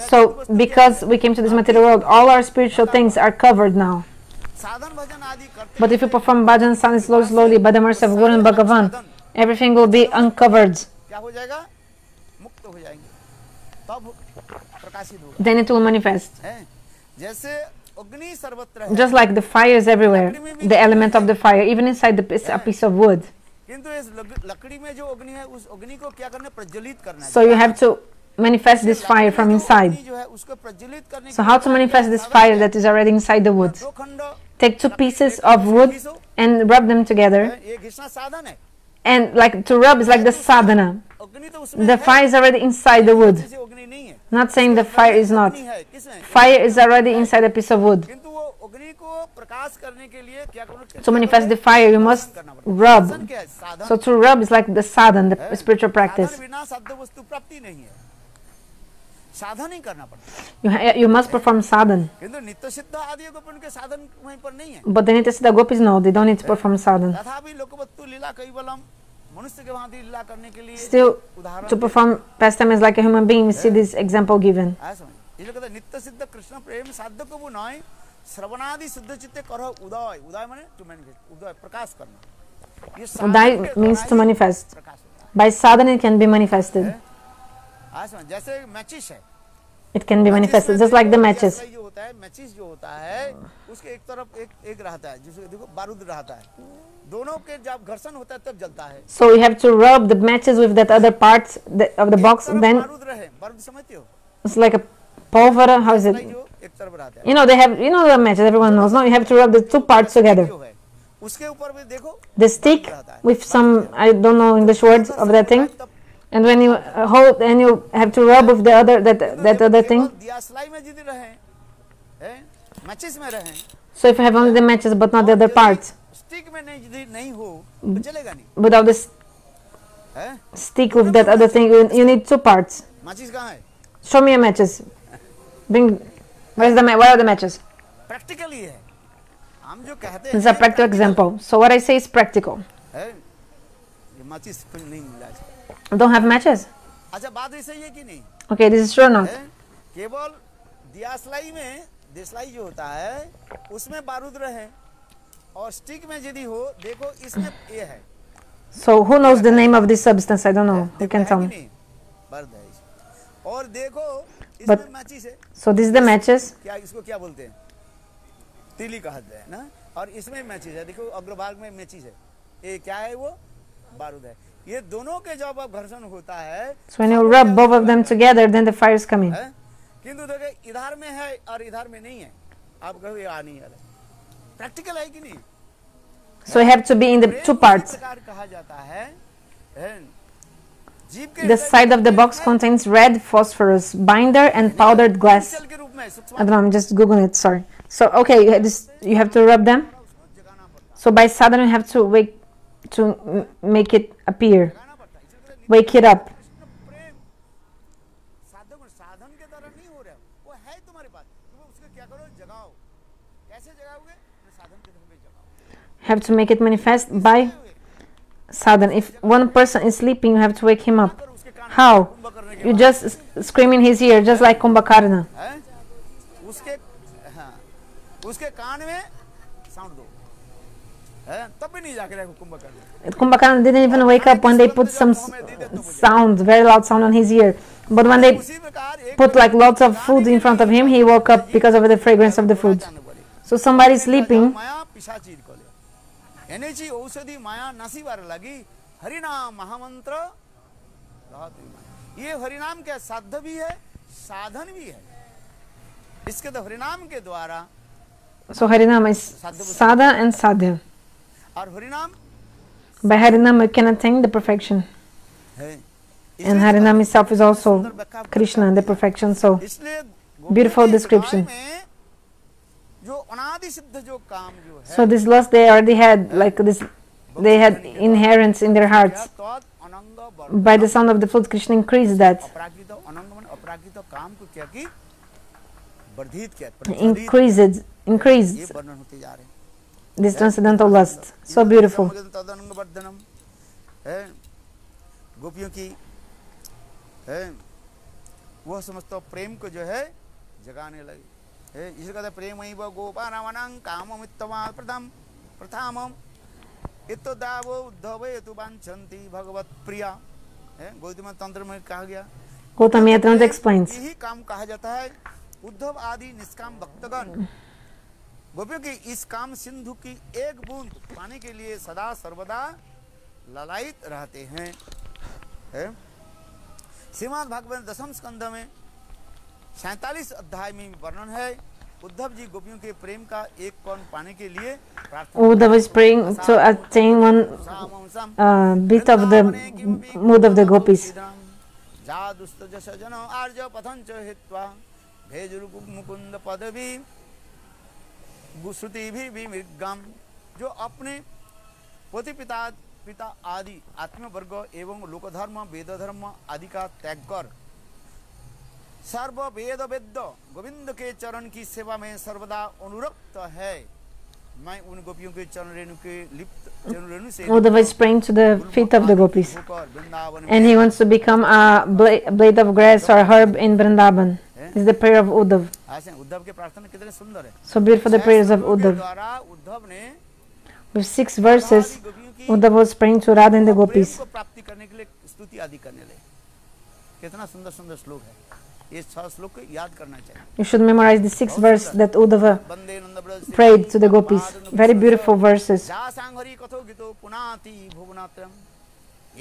So because we came to this material world, all our spiritual things are covered now. साधन भजन आदि करते But if you perform bhajan slowly, by the mercy of Guru and Bhagavan, everything will be uncovered. क्या हो जाएगा मुक्त हो जाएंगे तब प्रकाशित होगा Then it will manifest. है जैसे अग्नि सर्वत्र है Just like the fire is everywhere, the element of the fire, even inside a piece of wood. किंतु इस लकड़ी में जो अग्नि है उस अग्नि को क्या करना है प्रज्वलित करना है So you have to manifest this fire from inside. अग्नि जो है उसको प्रज्वलित करने So how to manifest this fire that is already inside the wood? दो खंड Take 2 pieces of wood and rub them together. ये घिसना साधन है And like to rub is like the sadhana. अग्नि तो उसमें The fire is already inside the wood. जैसे अग्नि नहीं है Not saying the fire is not. अग्नि है किसमें Fire is already inside a piece of wood. किंतु वो अग्नि को प्रकाश करने के लिए क्या करो To manifest the fire, you must rub. साधन क्या है साधन So to rub is like the sadhana, the spiritual practice. साधन बिना साध्य वस्तु प्राप्ति नहीं है साधन ही करना पड़ता है You must perform sadhana. किंतु नित्य सिद्ध आदि को उनके साधन वहीं पर नहीं है But the Nityasiddha gopis, no, they don't need to perform sadhana. तथापि लोकवत्तु लीला कैवलम मनुष्य के भांति लीला करने के लिए Still, उदाहरण to perform pastime as like a human being, we see this example given. ऐसा इसलिए कहते हैं नित्य सिद्ध कृष्ण प्रेम साध्य को वो नय श्रवणादि शुद्ध चित्ते करो उदय उदय माने टू मैनिफेस्ट उदय प्रकाश करना ये साधन के Udai means द्वारा to ही manifest. प्रकाश होता By sadhana it can be manifested. है ऐसा जैसे मैचिस है It can be manifested, just like the matches. जो होता है मैचिस जो होता है उसके एक तरफ एक रहता है जिसको देखो बारूद रहता है दोनों के जब घर्षण होता है तब जलता है So you have to rub the matches with that other part of the box, then बारूद रहे बारूद समझते हो it's like a pulver, how is it? जो एक तरफ रहता है You know, they have, you know the matches, everyone knows, no? You have to rub the 2 parts together. जो है उसके ऊपर भी देखो The stick with some, I don't know English words of that thing. And when you hold, and you have to rub with the other, that other thing. दियासलाई में जिद रहे हैं मैचिस में रहे So if you have only the matches but not the other parts, stick में नहीं हो तो चलेगा नहीं without the है stick with that other thing, you need 2 parts. माचिस कहाँ है Show me your matches. Bring, where are the matches? Practically है हम जो कहते This is a practical example. So what I say is practical. है ये माचिस कुछ नहीं मिला इसको Don't have matches? अच्छा बात ऐसे ही है कि नहीं Okay, this is true or not? है? केवल दियासलाई में देसलाई जो होता है उसमें बारूद रहे और स्टिक में यदि हो देखो इसमें ये है So who knows the name of this substance? I don't know. You can tell me. Board है इसमें। और देखो But- इसमें माचिस है So this is the matches. क्या इसको क्या बोलते हैं तीली कहते हैं ना और इसमें मैचिस है देखो अग्रभाग में मैचिस है ये क्या है वो बारूद है ये दोनों के जब अब घर्षण होता है So when you rub both of them together, then the fire is coming. है? किंतु देखो इधर में है और इधर में नहीं है आप कहो ये आ नहीं आ रहा प्रैक्टिकल है कि नहीं So you have to be in the 2 parts. इस प्रकार कहा जाता है जीव के The side of the box contains red phosphorus binder and powdered glass. जल के रूप में सूक्ष्म I don't know, I'm just googling it, sorry. So okay, you have to rub them. उसको जगाना पड़ता So by sadhana you have to make it appear. जगाना पड़ता है इसलिए Wake it up. कृष्ण प्रेम साधन के द्वारा नहीं हो रहा है वो है तुम्हारे पास तुम उसको क्या करो जगाओ कैसे जगाओगे साधन के द्वारा जगाओ Have to make it manifest by sadhana. If one person is sleeping, you have to wake him up. How? You just scream in his ear, just like Kumbhakarna. है उसके हाँ उसके कान में साउंड दो है तब भी नहीं जाके रहे Kumbhakarna Kumbhakarna didn't even wake up when they put some sound, very loud sound on his ear. But when they उसी प्रकार एक put like lots of food in front of him, he woke up because of the fragrance of the food. So somebody is sleeping. माया पिशाची कोले एनेची औषधि माया नसीबार लगी हरिनाम महामंत्र ये हरिनाम क्या साध्य भी है साधन भी है इसके तो हरिनाम के द्वारा So Harinam is sadha and sadhya. और हरिनाम By Harinam we can attain the perfection. है And Harinam itself is also Krishna and the perfection. So इसलिए beautiful description. में जो अनादि सिद्ध जो काम जो है So this lust they already had, like this, they had inherence in their hearts. तद अनंग By the sound of the flute, Krishna increased that. अपराकृत अनंग मन अपराकृत काम को क्या की वर्धित किया Increased ये वर्णन होते जा रहे हैं this transcendental lust. So beautiful. तद अनंग वर्धनम है गोपियों की है वह समस्त प्रेम को जो है जगाने लगी है इसी कहते प्रेम ही व गोपानामनं काममित्तमा प्रथमम इतो दावो उद्धवे तु वांछन्ति भगवत प्रिया है गौतम तंत्र में कहा गया Gautama Yatrananda explains. यही काम कहा जाता है उद्धव आदि निष्काम भक्तगण गोपियों की इस काम सिंधु की एक बूंद पाने के लिए सदा सर्वदा ललायित रहते हैं है श्रीमद् भागवत दशम स्कंध में 47 अध्याय में वर्णन है उद्धव जी गोपियों के प्रेम का एक कण पाने के लिए Uddhava is praying to attain one bit of the mood of the gopis. जो अपने पोते पिता आदि आत्म वर्ग एवं लोकधर्म वेद धर्म आदि का त्याग कर सर्व वेद वेद गोविंद के चरण की सेवा में सर्वदा अनुरक्त है मैं उन गोपियों के चरण रेणु के लिप्त चरण रेणु से Uddhava is praying to the feet of the gopis, and he wants to become a blade of grass or a herb in Vrindavan. This is the prayer of Uddhav. Uddhav के प्रार्थना कितने सुंदर है So beautiful the prayers of Uddhav. द्वारा उद्धव ने With 6 verses, Uddhava was praying to Radha and the gopis. प्रेम को प्राप्ति करने के लिए स्तुति आदि करने लगे कितना सुंदर सुंदर श्लोक है ये 6 श्लोक को याद करना चाहिए You should memorize the 6 verses that Uddhava Vande Nand Braj prayed to the gopis. Very beautiful verses. जा सांघरी कथो गीतो पुनाति भुवनात्रम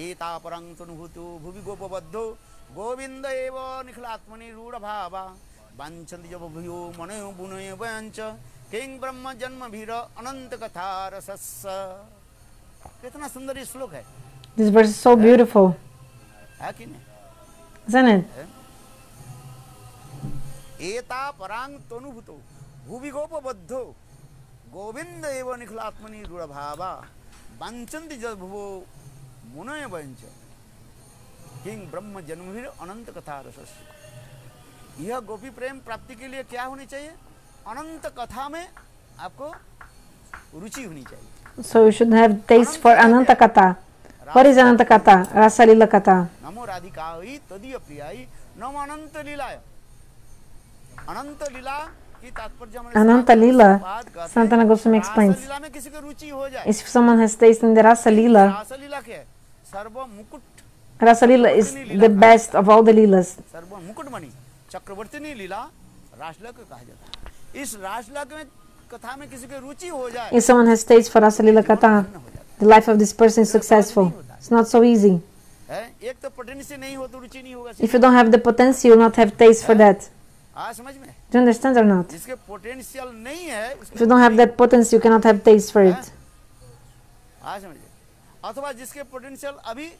एता परं तनुभूतो भुवि गोपबद्धो गोविंद एव निखिलात्मनि रूढ़ भावा वांछन्ति जब भूयो मनयो बुनय वंच किंग ब्रह्म जन्म भीर अनंत कथा रसस्स कितना सुंदर ये श्लोक है This verse is so beautiful, है कि नहीं isn't it? एता परांग तनुभूतो भुवि गोपबद्धो गोविंद एव निखिलात्मनि रूढ़ भावा वांछन्ति जब भुवो मुनय वंच किंग ब्रह्म जन्मभीर अनंत कथा रसस यह गोपी प्रेम प्राप्ति के लिए क्या होनी चाहिए अनंत कथा में आपको रुचि होनी चाहिए So you should have taste for Ananta Katha. What is Ananta Katha? Rasa Lila Katha. नमो राधिकायै तदीय प्रियायै नमो अनंत लीलाय अनंत लीला की तात्पर्य हमने Ananta Lila, Sanatana Goswami explains. लीला में किसी को रुचि हो जाए If someone has taste in the Rasa Lila, रास लीला क्या है सर्व मुकुट Rasa Lila is the best of all the Leelas. सर्व मुकुटमणि चक्रवर्तिनी लीला रासलीला को कहा जाता है इस रासलीला में कथा में किसी को रुचि हो जाए If someone has taste for Rasa Lila Katha, the life of this person is successful. It's not so easy. है एक तो पोटेंशियल नहीं हो तो रुचि नहीं होगा If you don't have the potency, you will not have taste for that. हाँ समझ में Do you understand or not? जिसके पोटेंशियल नहीं है If you don't have that potency, you cannot have taste for it. हाँ समझिए अथवा जिसके पोटेंशियल अभी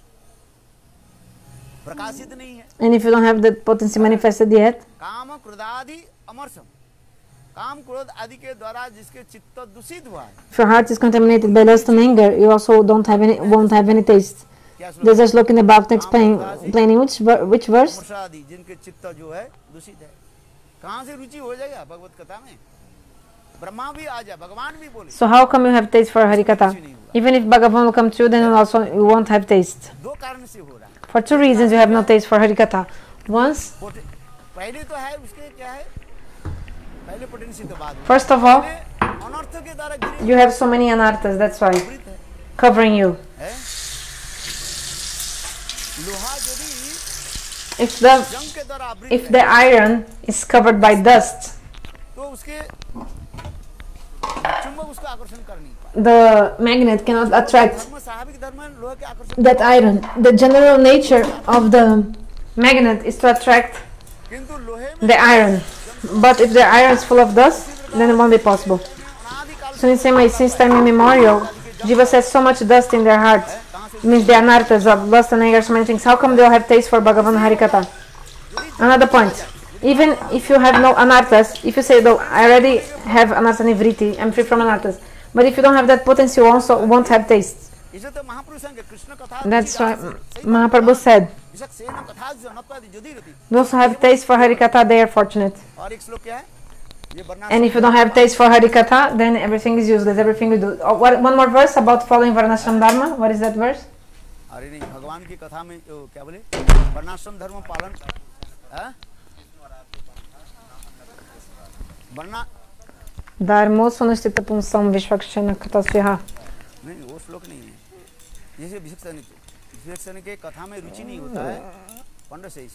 प्रकाशित नहीं है And if you don't have that potency manifested yet, काम क्रोधादि अमरसम काम क्रोध आदि के द्वारा जिसके चित्त दूषित हुआ है if your heart is contaminated by lust and anger, you also won't have any taste. क्या There's just looking about explaining which verse. आदि जिनके चित्त जो है दूषित है कहाँ से रुचि हो जाएगा भगवत कथा में ब्रह्मा भी आ जाए भगवान भी बोले So how come you have taste for Harikatha? Even if Bhagavan will come to you, then you won't have taste. दो कारण से हो रहा है For 2 reasons you have no taste for Harikatha. Once, पहले तो है उसके क्या है पहले पोटेंशियल तो बाद में first of all, अनर्थ के द्वारा गिरे you have so many anarthas, that's why, विपरीत है covering you. है? लोहा यदि जंग के द्वारा आवृत If the iron is covered by dust, तो उसके उसका आकर्षण कर नहीं पाए। the magnet cannot attract धर्म स्वाभाविक धर्म है लोहे के आकर्षण, that iron. The general nature of the magnet is to attract किंतु लोहे में the iron. But if the iron is full of dust, then it won't be possible. अनादिकाल So in the same way, since time immemorial, Jiva has so much dust in their heart. It means they are anarthas of lust and anger, so many things. How come they'll have taste for Bhagavan Harikatha? Another point. Even if you have no anarthas, if you say, though, I already have anartha nivriti, I'm free from anarthas. But if you don't have that potency, you also won't have taste. इसे तो महापुरुष हैं कि कृष्ण कथा That's why Mahaprabhu said, विशक Sen कथा जो नत्वादि जो दीरति। those who have taste for Harikatha, they are fortunate. और एक श्लोक क्या है ये वर्णा And if you don't have taste for Harikatha, then everything is useless, everything you do. Oh, one more verse about following Varnashram Dharma. What is that verse? अरे नहीं भगवान की कथा में क्या बोले वर्णाश्रम धर्म पालन है वर्णा Dharmo sunashtita pumsam vishvakshana katasyaha. नहीं वो श्लोक नहीं है जैसे विशेषण के कथा में रुचि नहीं होता है पंडित से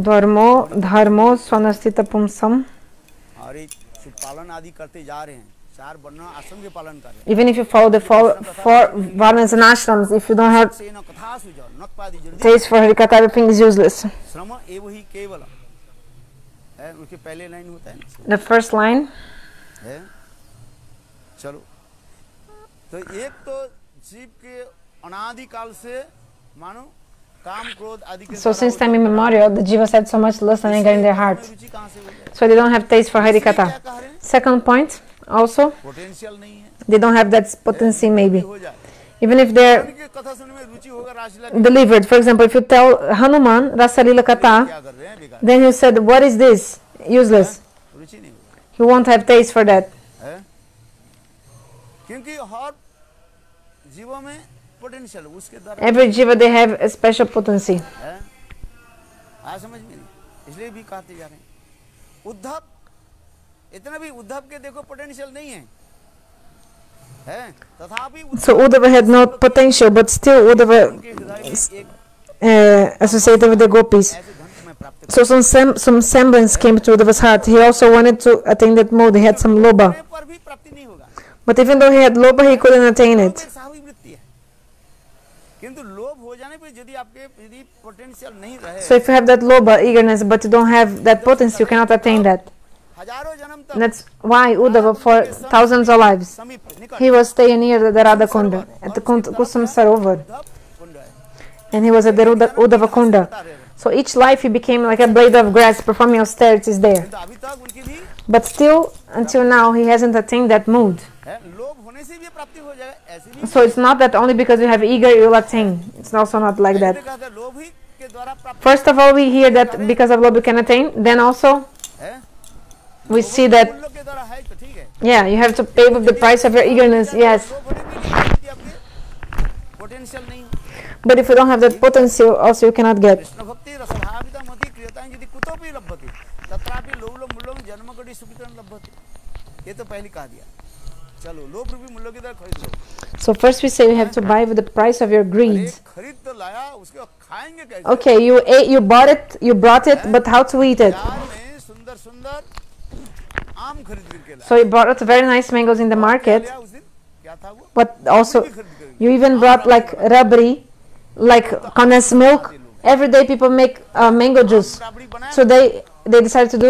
Dharmo sunashtita pumsam. और एक पालन आदि करते जा रहे हैं चार वर्ण आश्रम के पालन कर रहे हैं Even if you follow the four varnas and ashrams, if you don't have Sen कथा सुजो नत्वादि जो taste for Harikatha, everything is useless. श्रम एव ही केवल है उसके पहले लाइन होता है ना The first line. है चलो तो एक तो जीव के अनादिकाल से मानो काम क्रोध आदि के So since time immemorial, the jivas had so much lust and anger in their heart. रुचि कहाँ से हो जाए So they don't have taste for क्या Harikatha. कह रहे हैं Second point, also, पोटेंशियल नहीं है they don't have that potency maybe. हो जाए Even if they're उनकी कथा सुनने में रुचि होगा रासलीला delivered. For example, if you tell Hanuman Rasalila Katha, क्या कर रहे हैं बेकार then you said, what is this? Useless. रुचि नहीं होगा He won't have taste for that. है क्योंकि हर जीवों में पोटेंशियल उसके द्वारा Every jiva, they have a special potency. है आज समझ में नहीं इसलिए भी कहते जा रहे हैं उद्धव इतना भी उद्धव के देखो पोटेंशियल नहीं है है तथापि So Uddhava had no potential, but still Uddhava उनके हृदय में एक associated with the gopis. ऐसे धन में प्राप्त So some semblance came to Uddhava's heart. He also wanted to attain that mode. He had some lobha. करने पर भी प्राप्ति नहीं होगा But even though he had lobha, he couldn't attain लोभ it. एक स्वाभाविक वृत्ति है किंतु लोभ हो जाने पे यदि पोटेंशियल नहीं रहे So if you have that lobha, eagerness, but you don't have that potency, you cannot attain that. हजारों जन्म तक That's why Uddhava, for thousands of lives, समीप निकट he was staying near the Radha Kunda, at the Kusum Sarovar. Uddhav कुंड है And he was at the Uddhava Kunda. So each life he became like a blade of grass, performing austerities there. तो अभी तक उनकी भी But still, until now, he hasn't attained that mood. है लोभ होने से भी प्राप्ति हो जाएगा ऐसे भी So it's not that only because you have eager you will attain. It's also not like that. पहले कहते हैं, लोभ ही के द्वारा प्राप्ति First of all, we hear that because of love you can attain. Then also, है we see that, उन लोग के द्वारा है तो ठीक है yeah, you have to pay with the price of your eagerness, yes. लोभ होने भी नहीं आपके पोटेंशियल नहीं But if you don't have that potency, also you cannot get. Krishna भक्ति रसभाविता मति क्रियताएं यदि कुतोपि लभ्यते तत्रापि लोभ मूल्यों जन्मकटी सुखितं लभ्यते ये तो पहले कह दिया चलो लोभ रूपी मूल्यों की तरह खरीद लो So first we say you have to buy with the price of your greed. एक खरीद तो लाया उसके खाएंगे कैसे Okay, you ate, you bought it, you brought it, but how to eat it? बाजार में सुंदर सुंदर आम खरीद करके लाया So you brought very nice mangoes in the market, लिया उस दिन क्या था वो but also खरीद करके you even brought like rabri, like condensed milk. Every day people make mango juice. Rabri बनाया So they decided to do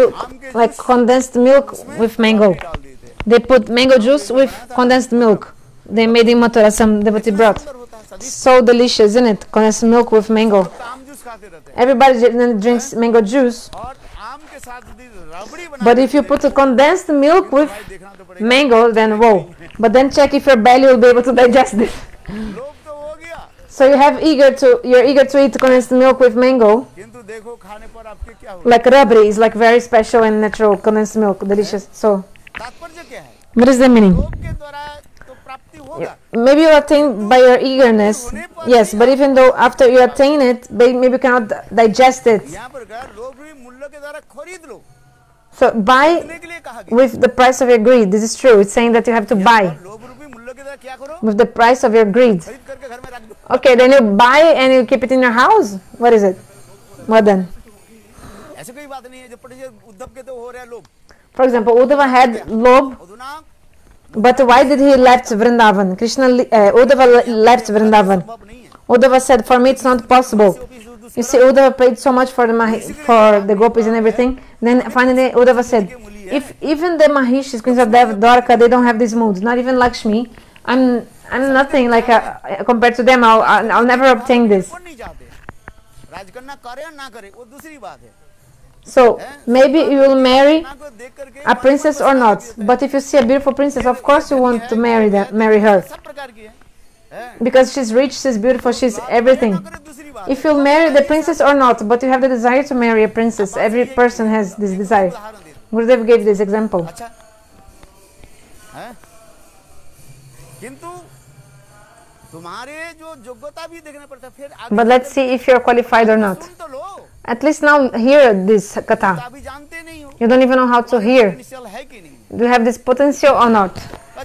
like condensed milk with mango. डाल दिए थे They put mango juice with condensed milk. They made in Mathura some devotee brought. सुंदर होता है सभी So delicious, isn't it? Condensed milk with mango. तो आम juice खाते रहते हैं Everybody drinks mango juice. और आम के साथ यदि राबड़ी बना But if you put a condensed milk with भाई देखना तो पड़ेगा mango, then whoa. But then check if your belly will be able to digest it. लोभ तो हो गया So you're eager to eat condensed milk with mango. किंतु देखो खाने पर आपके क्या हो Like rabri is like very special and natural condensed milk, delicious. So तात्पर्य क्या है what is the meaning? लोभ के द्वारा तो प्राप्ति होगा Maybe you attain by your eagerness, yes, but even though after you attain it, maybe you cannot digest it. यहाँ पर कहा लोभ भी मूल्य के द्वारा खरीद लो So buy खरीदने के लिए कहा गया with the price of your greed. This is true. It's saying that you have to buy लोभ रूपी मूल्य के द्वारा क्या करो with the price of your greed. खरीद करके घर में रख दो Okay, then you buy and you keep it in your house. What is it? What then? ऐसे कोई बात नहीं है जब पटे उद्धव के तो हो रहा है लोभ For example, Uddhava had lob. अधुना But why did he left Vrindavan? Uddhava left Vrindavan. संभव नहीं है। Uddhava said, for me it's not possible. You see, Uddhava prayed so much for the gopis and everything. Then finally Uddhava said, if even the Mahishis, queens of Dwarka, they don't have these moods, not even Lakshmi, I'm nothing like compared to them. I'll never obtain this. कौन नहीं चाहते? राजकन्या करे या ना करे वो दूसरी बात है। So maybe you will marry ना को देख करके a princess or not. But if you see a beautiful princess, of course you want to marry her. सब प्रकार की है। Because she's rich, she's beautiful, she's everything. If you'll marry the princess or not, but you have the desire to marry a princess, every person has this desire. Gurudev gave this example. अच्छा है किंतु तुम्हारे जो योग्यता भी देखना पड़ता है फिर आगे But let's see if you're qualified or not. सुन तो लो At least now hear this katha. अभी जानते नहीं हो You don't even know how to hear. Potential है कि नहीं Do you have this potential or not?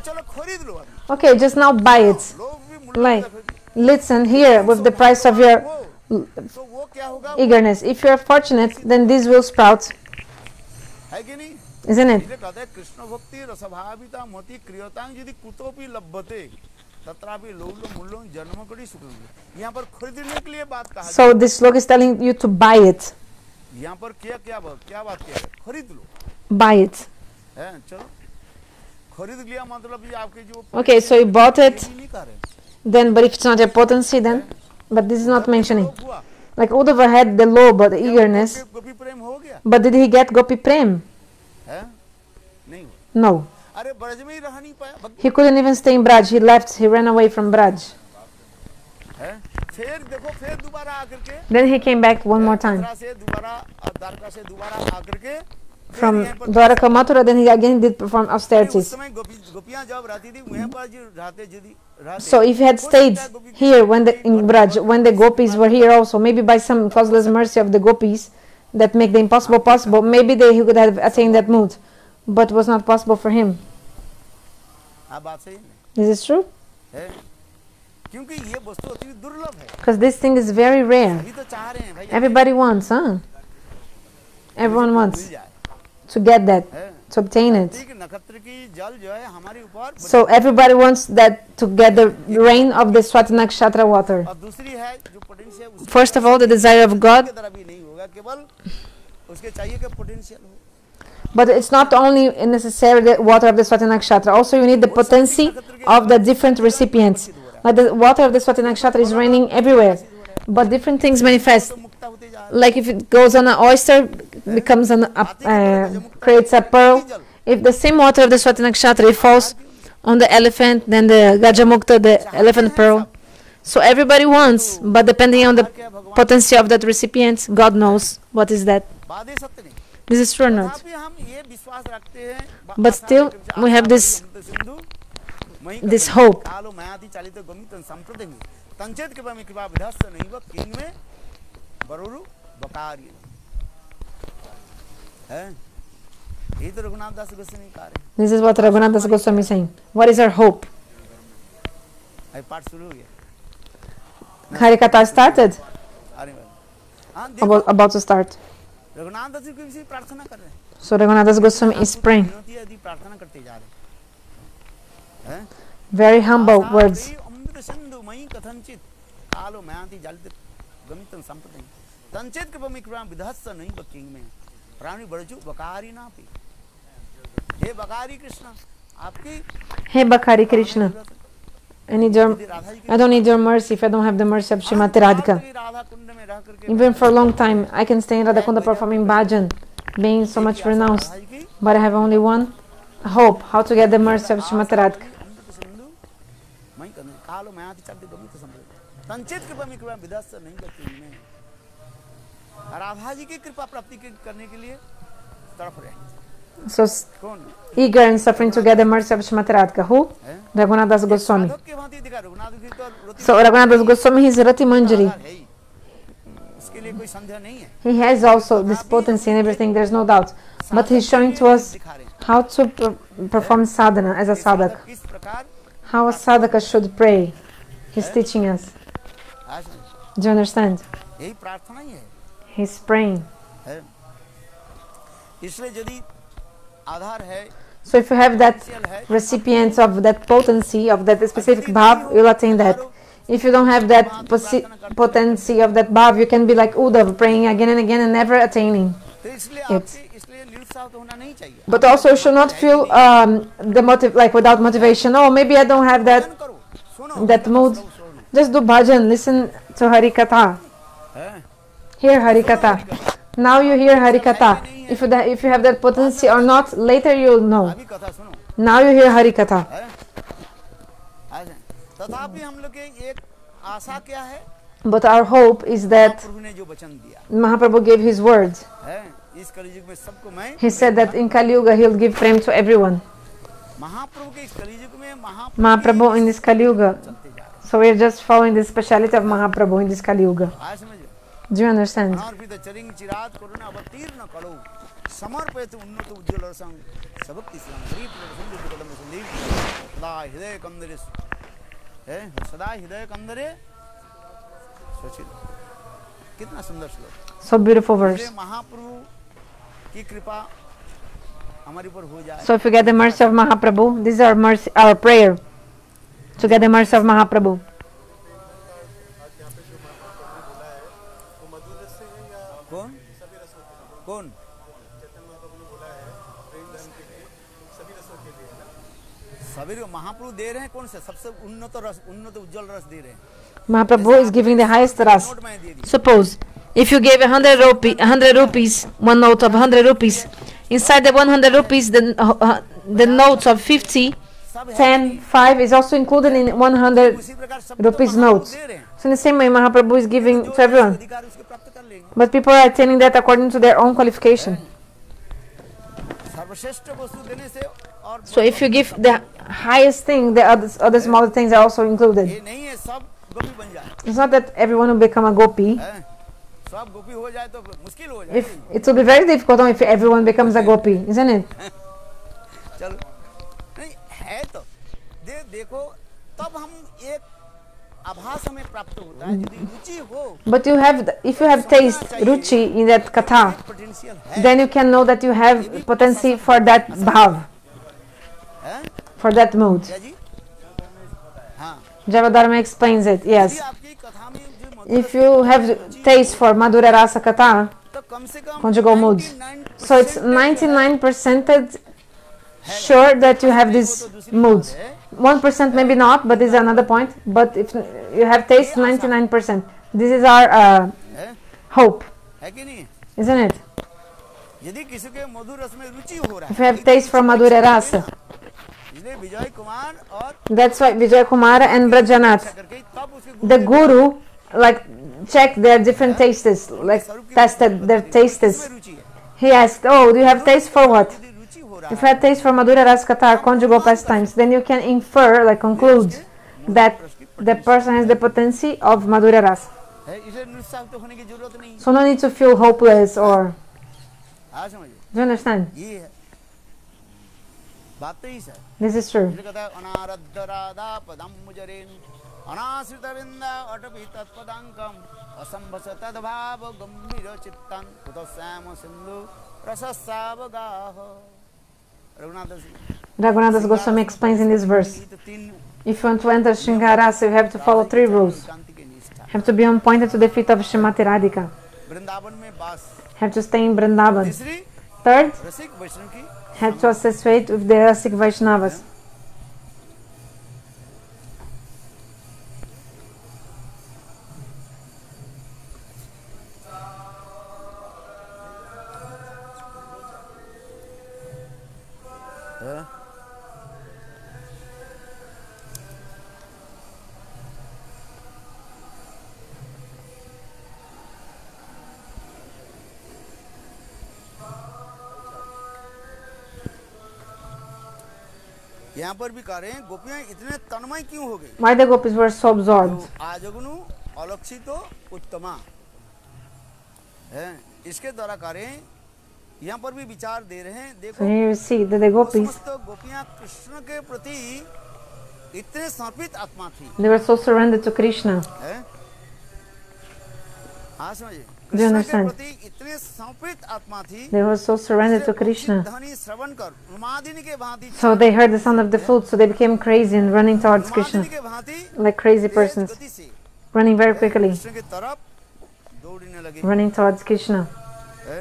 चलो खरीद लो अभी Okay, just now buy it. लोग भी मुल्ला Like, listen here with the price of your तो वो क्या होगा eagerness. If you're fortunate, then this will sprout, है कि नहीं isn't it? इसे कहते हैं कृष्ण भक्ति रसभाविता मति क्रियतां यदि कुतोपि लभ्यते तत्रापि लोलो मूल्यों जन्म कड़ी सुख यहाँ पर खरीदने के लिए बात कहा So this slok is telling you to buy it. यहाँ पर क्या बात किया है खरीद लो Buy it. है चलो खरीद लिया मतलब ये आपके जो Okay, so you bought it. नहीं कर रहे Then, but if it's not your potency, then. But this is not mentioning. लोग हुआ Like Uddhava had the low, but the eagerness. गोपी प्रेम हो गया But did he get Gopi Prem? है नहीं हुआ No. अरे ब्रज में ही रह नहीं पाया भक्ति He couldn't even stay in Braj. He left. He ran away from Braj. है फिर देखो फिर दोबारा आकर के Then he came back one more time. Mathura से दोबारा द्वारका से दोबारा आकर के From Dwaraka Mathura, then he again did perform उस austerities. समय गोपियां जब रहती थी वहीं पर जो रहते So if he had stayed here in Braj, when the gopis were here also, maybe by some causeless mercy of the gopis that make the impossible possible, maybe he could have attained that mood, but was not possible for him. आप बात सही नहीं Is this true? है क्योंकि ये वस्तु अति दुर्लभ है Because this thing is very rare. अभी तो चाह रहे हैं भाई Everybody wants, huh? Everyone wants मिल जाए to get that, है to obtain it. ठीक नक्षत्र की जल जो है हमारे ऊपर So everybody wants that to get the rain of the Swati Nakshatra water. और दूसरी है जो पोटेंशियल उसके First of all, the desire of God, द्वारा भी नहीं होगा केवल उसके चाहिए कि पोटेंशियल हो but it's not only necessary the water of the Swati Nakshatra. Also, you need the potency of the different recipients. Like the water of the Swati Nakshatra is raining everywhere, but different things manifest. तो मुक्ता होते जा रहे Like if it goes on an oyster, becomes creates a pearl. If the same water of the Swati Nakshatra falls on the elephant, then the Gajamukta, the elephant pearl. So everybody wants, but depending on the potency of that recipient, God knows what is that. बात ये सत्य नहीं This is true or not? तथापि हम ये विश्वास रखते हैं But still, we have this hope. कालो मायाति चालित गमित संप्रतिम तंचेत कृपा में कृपा विधस्त नहीं व किंग में बरुरु बकारी है ये तो रघुनाथ दास गोस्वामी कह रहे This is what Raghunath Das Goswami is saying. What is our hope? हैं पाठ शुरू हो गया Harikatha started, अरे हाँ देखो about to start. रघुनाथ दास की विषय प्रार्थना कर रहे हैं So Raghunath Das Goswami is praying. विनती यदि प्रार्थना करते जा रहे हैं Very humble words. अमृत सिंधु मई कथनचित कालो मायाति जालित गमित संप्रतिम तंचेत कृपा में कृपा विधस्त नहीं व किंग में प्राणी बरजु बकारी ना पे हे बकारी कृष्ण आपकी Hey Bakari Krishna, I don't need your mercy if I don't have the mercy of Srimati Radhika. Radha Kund में रह करके Even for a long time, I can stay in Radhakunda performing bhajan, being so much renounced, but I have only one hope: how to get the mercy of Srimati Radhika. अमृत सिंधु मई कथन कालो मायाति जालित गमित संप्रतिम तंचेत कृपा में कृपा विधस्त नहीं व किंग में राधा जी की कृपा प्राप्ति करने के लिए तड़प रहे हैं So कौन eager and suffering to get the mercy of Srimati Radhika. Who? Raghunath Das Goswami. साधक के भांति दिखा रघुनाथ जी तो रति So Raghunath Das Goswami, he is Rati Manjari. है ही उसके लिए कोई संदेह नहीं है He has also this potency and everything, there's no doubt. But he's showing to us दिखा रहे हैं how to perform sadhana as a sadhak. किस प्रकार How a sadhaka should pray. He's teaching us. आज Do you understand? यही प्रार्थना ही है He's praying. इसलिए यदि आधार है So if you have that recipients of that potency of that specific bhav, you'll attain that. If you don't have that potency of that bhav, you can be like Uddhav, praying again and again and never attaining it. But also you should not feel like without motivation. Oh, maybe I don't have that mood. Just do bhajan, listen to Hari Katha. Hear Hari Katha. Now you hear Hari Katha. If you have that potency or not, later you'll know. Now you hear Hari Katha. But our hope is that Mahaprabhu gave his words. He said that in Kali Yuga he'll give prem to everyone. Mahaprabhu in this Kali Yuga. So we are just following the speciality of Mahaprabhu in this Kali Yuga. Do you understand? So beautiful verse. So if you get the mercy of Mahaprabhu, this is our mercy, our prayer, to get the mercy of Mahaprabhu. Mahaprabhu is giving the highest ras. Suppose if you gave 100 rupees, one note of 100 rupees, inside the 100 rupees, the notes of 50, 10, 5 is also included in 100 rupees notes. So in the same way, Mahaprabhu is giving to everyone. But people are attaining that according to their own qualification. So if you give the highest thing, the other smaller things are also included. It's not that everyone will become a gopi. If it will be very difficult if everyone becomes a gopi, isn't it? But if you have taste, ruchi in that katha, then you can know that you have potency for that bhav, for that mood. Javadharma explains it, yes. If you have taste for Madhura Rasa Katha, conjugal moods, so it's 99% sure that you have these moods. 1% maybe not, but this is another point. But if you have taste, 99%. This is our hope, isn't it? If you have taste for Madhura Rasa, that's why Vijay Kumar and Brajanath, the guru, like checked their different tastes, like tested their tastes. He asked, oh, do you have taste for what? If you have taste for Madhura Rasa Katha, conjugal pastimes, then you can infer, like conclude, that the person has the potency of Madhura Rasa. So no need to feel hopeless or... Do you understand? This is true. Raghunath Goswami explains in this verse, if you want to enter Shringarasa, you have to follow 3 rules. Have to be on point to the feet of Srimati Radhika. Have to stay in Vrindavan. Third, have to associate with the Rasik Vaishnavas. यहाँ पर भी कह रहे हैं गोपियां इतने तन्मय क्यों हो गई? Why the gopis were so absorbed? आजगुनु अलक्षितो उत्तमा है, इसके द्वारा कह रहे हैं, यहाँ पर भी विचार दे रहे हैं. देखो, so here you see that the gopis, गोपियां कृष्ण के प्रति इतने समर्पित आत्मा थी. They were so surrendered to Krishna. हाँ समझे? Do you कृष्ण के understand? प्रति इतने समर्पित आत्मा थी, They were so surrendered to इसलिए Krishna. ध्वनि श्रवण कर उन्मादिनी के भांति So they heard the sound of the flute, so they became crazy and running towards Krishna, उन्मादिनी के भांति like crazy तेज persons, गति से running very quickly, कृष्ण की तरफ दौड़ने लगे। running towards Krishna. है।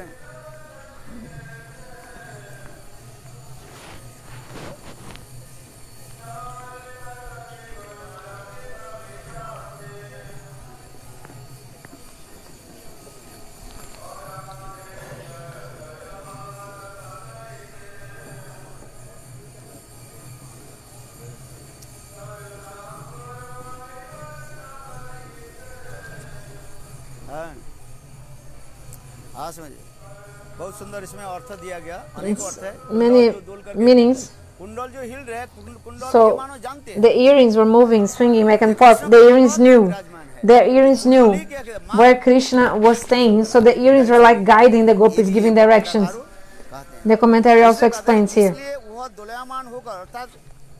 हाँ समझिए, बहुत सुंदर इसमें अर्थ दिया गया, अनेक अर्थ है। Many कुंडल जो डोल करके- meanings. कुंडल जो हिल रहे हैं, कुंडल So, के मानो जानते हैं। The earrings were moving, swinging back and forth. The earrings knew. Their earrings knew where Krishna was staying, so the earrings were like guiding the gopis, giving directions. The commentary also explains here. इसलिए वह दोलायमान होकर अर्थात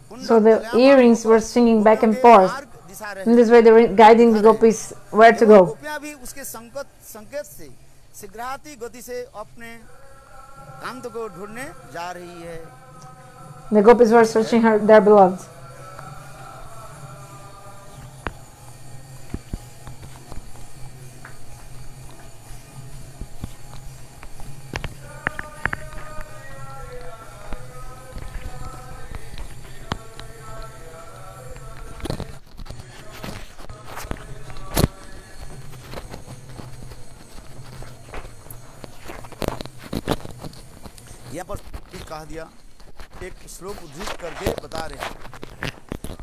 कुंडल So the दोलायमान earrings were होकर swinging back and गोपियों के forth. मार्ग दिशा रहे In this way, they were guiding the gopis where to हैं। go. गोपियां भी उसके संकेत से शीघ्राति गति से अपने कांत को ढूंढने जा रही है। The gopis were searching their beloved. यहाँ पर कहा दिया, एक श्लोक उद्धृत करके बता रहे हैं।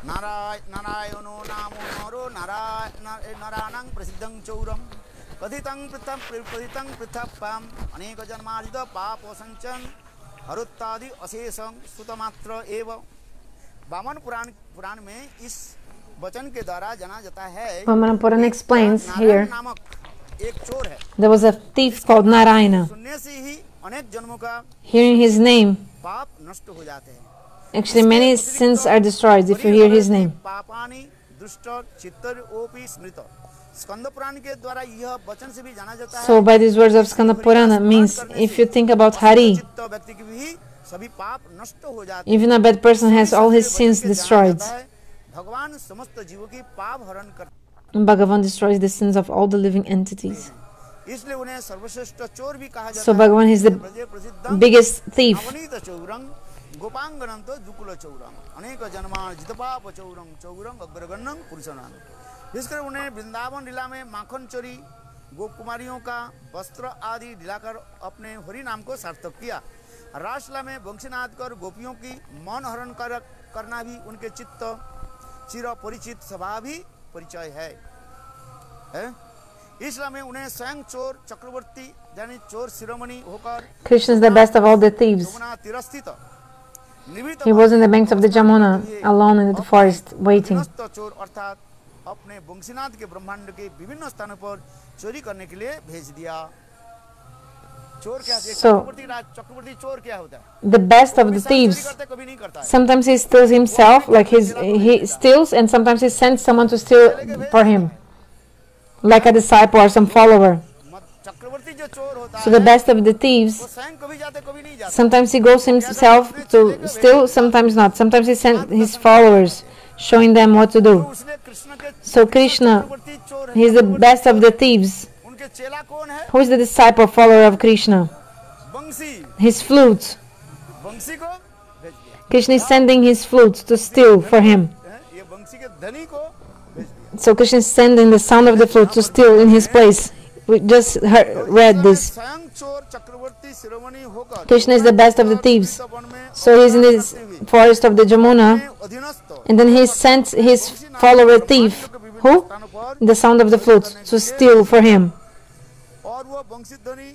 नारायणो नामो नरो नारायणं प्रसिद्धं चौरम कथितं पृथक पाम अनेक जन्मार्जित पाप संचन हरुत्तादि अशेषं सुतमात्र एव। वामन पुराण में इस वचन के द्वारा जाना जाता है। Vamana Purana explains Narayan here नामक एक चोर है, there was a thief called Narayana. सुनने से ही अनेक जन्मों का Hearing his name, पाप नष्ट हो जाते हैं। actually many sins are destroyed if you hear his name. पापानि दुष्ट चित्तरोपि स्मृत। स्कंद पुराण के द्वारा यह वचन से भी जाना जाता है। So by these words of Skanda Purana means if you think about Hari, चित्त व्यक्ति की भी सभी पाप नष्ट हो जाते हैं। even a bad person has all his sins destroyed. भगवान समस्त जीवों की पाप हरण करते Bhagavan destroys the sins of all the living entities. हैं। इसलिए उन्हें सर्वश्रेष्ठ चोर भी कहा जाता So है। Bhagavan is the प्रसिद्धं biggest thief. नवनीत चौरं गोपांगनं तो दुकुल चौरं अनेक जन्मार्जित पाप चौरं चौरं अग्रगण्यं पुरुषनां। इसकर उन्हें वृंदावन लीला में माखन चोरी, गोप कुमारियों का वस्त्र आदि दिलाकर अपने हरि नाम को सार्थक किया। रासलीला में वंशीनाद कर गोपियों की मन हरण करना भी उनके चित्त चिर परिचित स्वभाव भी परिचय है। इसलिए में उन्हें स्वयं चोर चक्रवर्ती यानी चोर शिरोमणि होकर Krishna is the best of all the thieves. Yamuna तीरस्थित He was in the banks of the Jamuna, alone in the forest, waiting. अधीनस्थ चोर अर्थात अपने वंशीनाथ के ब्रह्मांड के विभिन्न स्थानों पर चोरी करने के लिए भेज दिया। चोर क्या है? So- चक्रवर्ती चोर क्या होता है? The best of कभी the स्वयं चोरी thieves. करता है, कभी नहीं करता है। Sometimes he steals himself, like he steals, and sometimes he sends someone to steal for him, like a disciple or some follower. चक्रवर्ती जो चोर होता So है the best of the वो thieves, स्वयं कभी जाते कभी नहीं जाता। sometimes he goes himself to steal, sometimes not. Sometimes he sends his followers, showing them what to तो do. उसने कृष्ण के So Krishna, चक्रवर्ती चोर है। he is the best of the thieves. उनके चेला कौन है? Who is the disciple, follower of Krishna? बंसी। His flute. बंसी को भेज दिया। Krishna is sending his flute to steal for him. ये बंसी के धनी को भेज दिया। So Krishna is sending the sound of the flute to steal in his place. We just read this. स्वयं चोर चक्रवर्ती शिरोमणि होकर Krishna is the best of the thieves. One में So he's in this forest of the Jamuna, अधीनस्थ and then he sent his follower thief, who? स्थानों पर The sound of the flute, to steal for him. और वह बंसी ध्वनि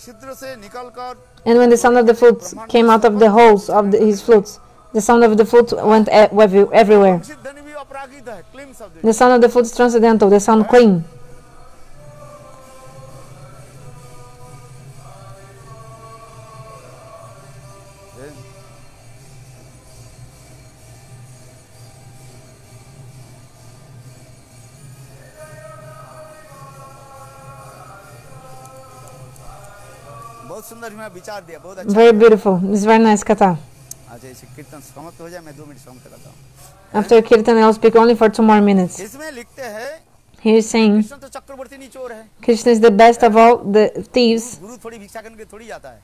छिद्र से निकलकर And when the sound of the flute came out of the holes of his flutes, the sound of the flute went everywhere. बंसी ध्वनि भी अपरागित है, क्लीन शब्द The sound of the flute is transcendental, the sound clean. बहुत सुंदर मैं विचार दिया, बहुत अच्छा। Very beautiful. This is very nice katha. अच्छा, इसे कीर्तन समाप्त हो जाए, मैं 2 मिनट समाप्त करता हूँ। After Kirtan, I'll speak only for 2 more minutes. इसमें लिखते हैं He is saying कृष्ण तो चक्रवर्ती नहीं चोर है। Krishna is the best of all the thieves. गुरु थोड़ी भिक्षा करके थोड़ी जाता है।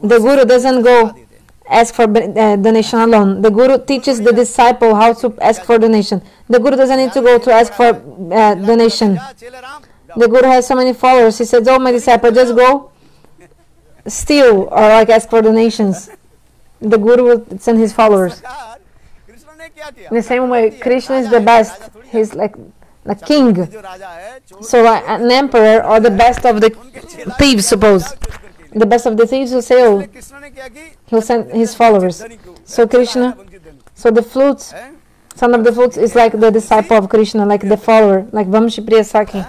The Guru doesn't go ask for donation alone. The Guru teaches the disciple how to ask for donation. The Guru doesn't need to go to ask for donation. चेले Ram The Guru has so many followers. He says, "Oh, my disciple, just go steal or like ask for donations." The Guru will send his followers. Krishna ने क्या किया? In the same way, Krishna is the best. He's like a king. जो राजा है चोर So an emperor or the best of the thieves, suppose. The best of the thieves will say, oh, Krishna ने क्या की? he'll send his followers. So Krishna, so the flute, हैं? son of the flute is like the disciple of Krishna, like the follower, like Vamshi Priya Sakhi.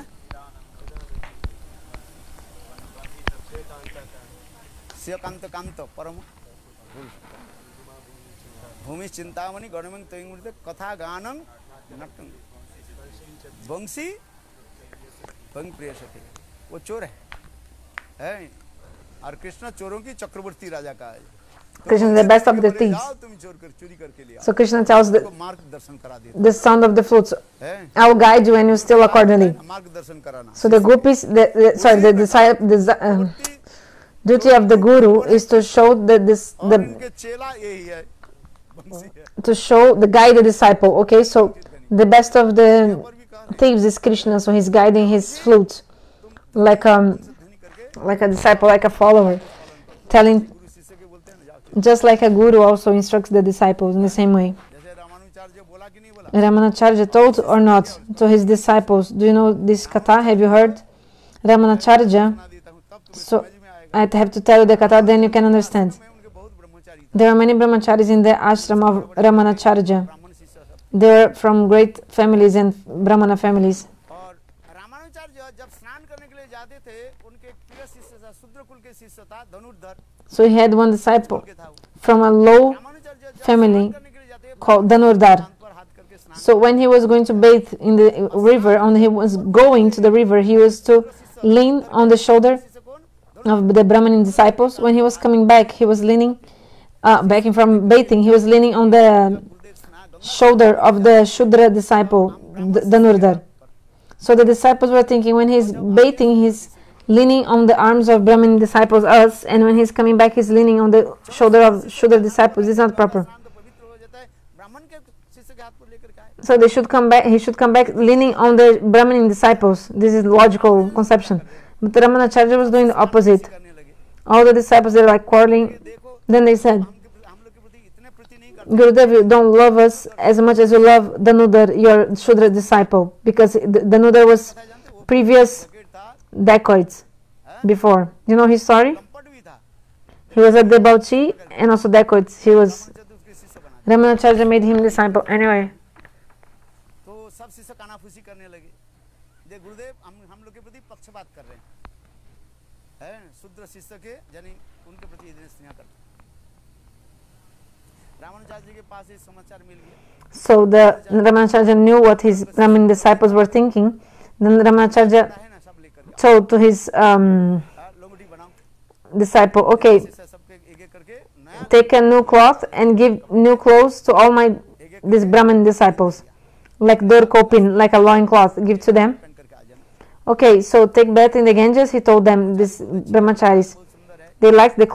Shivkant Kant परम भूमि चिंतामणि गणमंग तयंगुरिते कथा गानंग नटंग वंशी भंग प्रिय सखी। वो चोर है और कृष्ण चोरों की चक्रवर्ती राजा का है। Krishna is the best of the thieves. जाओ तुम चोर कर चोरी करके ले आओ। So Krishna tells को मार्गदर्शन करा देते the sound of the flutes, हैं। I'll guide you and you steal accordingly. मार्गदर्शन कराना। So the gopis, the duty of the Guru is to show और इनके चेला यही है, वंशी है। to show the guide the disciple. Okay, so the best of the thieves is Krishna, so he's guiding his flute like a disciple, like a follower, telling, गुरु शिष्य के बोलते हैं ना, जाओ। just like a guru also instructs the disciples in the same way. जैसे रामानुचार्य बोला कि नहीं बोला? Ramanacharya told or not to his disciples, do you know this katha? Have you heard? Ramanacharya, सुना देता हूँ, तब तुम्हें so समझ में आएगा। I have to tell you the katha, then you can understand. मैं उनके बहुत ब्रह्मचारी थे, There are many brahmacharis in the ashram of Ramanacharya. ब्राह्मण शिष्य सब। They are from great families and brahmana families. और रामानुचार्य जब स्नान करने के लिए जाते थे, उनके एक प्रिय शिष्य था, शूद्र कुल के शिष्य था, धनुर्धर So he had one disciple के था वो। from a low रामानुचार्य जब family स्नान करने के लिए जाते, called Dhanurdhar. कान पर हाथ करके स्नान So when he was going to bathe in the river, and he was going to the river, he used to lean on the shoulder शिष्य कौन? of the Brahmin disciples. When he was coming back, he was leaning, back from bathing, he was leaning on the गुरुदेव स्नान shoulder of the Shudra disciple, Dhanurdhar. So the disciples were thinking, when he's bathing, he's leaning on the arms of Brahmin disciples, us, and when he's coming back, he's leaning on the shoulder of Shudra disciples. This is not proper. स्नान तो पवित्र हो जाता है, ब्राह्मण के शिष्य के हाथ को लेकर के आए। So they should come back. He should come back leaning on the Brahmin disciples. This is logical conception. But Ramanacharya was doing the opposite. करने लगे। All the disciples, they were like quarreling. देखो Then they said, हम लोग के प्रति इतने प्रति नहीं करते, Gurudev, you don't love us as much as you love Dhanurdhar, your Shudra disciple, because Dhanurdhar was जानते हो previous गेट था, dacoits before. You know his story? कंपट भी था, He was a debauchee and also dacoits. He was जब उसके शिष्य बना। Ramanacharya made him disciple. Anyway, तो सब शिष्य कानाफूसी करने लगे। देख गुरुदेव, हम लोग के प्रति पक्षपात कर रहे हैं, शूद्र शिष्य के यानी उनके प्रति इतने स्नेह करते। रामानुचार्य जी के पास ये समाचार मिल गया। so the Ramanacharya knew what his Brahmin disciples were thinking. Then Ramanacharya है ना, सब लेकर के told to his लोमड़ी बनाओ, disciple, okay, शिष्य सबके एक एक करके नया take a new cloth and give new clothes to all my these Brahmin disciples, like dur kopin, like a loin cloth, give to them. पहन करके आ जाना। Okay, so take bath in the Ganges, he told them, these brahmacharis. बहुत सुंदर है, They liked the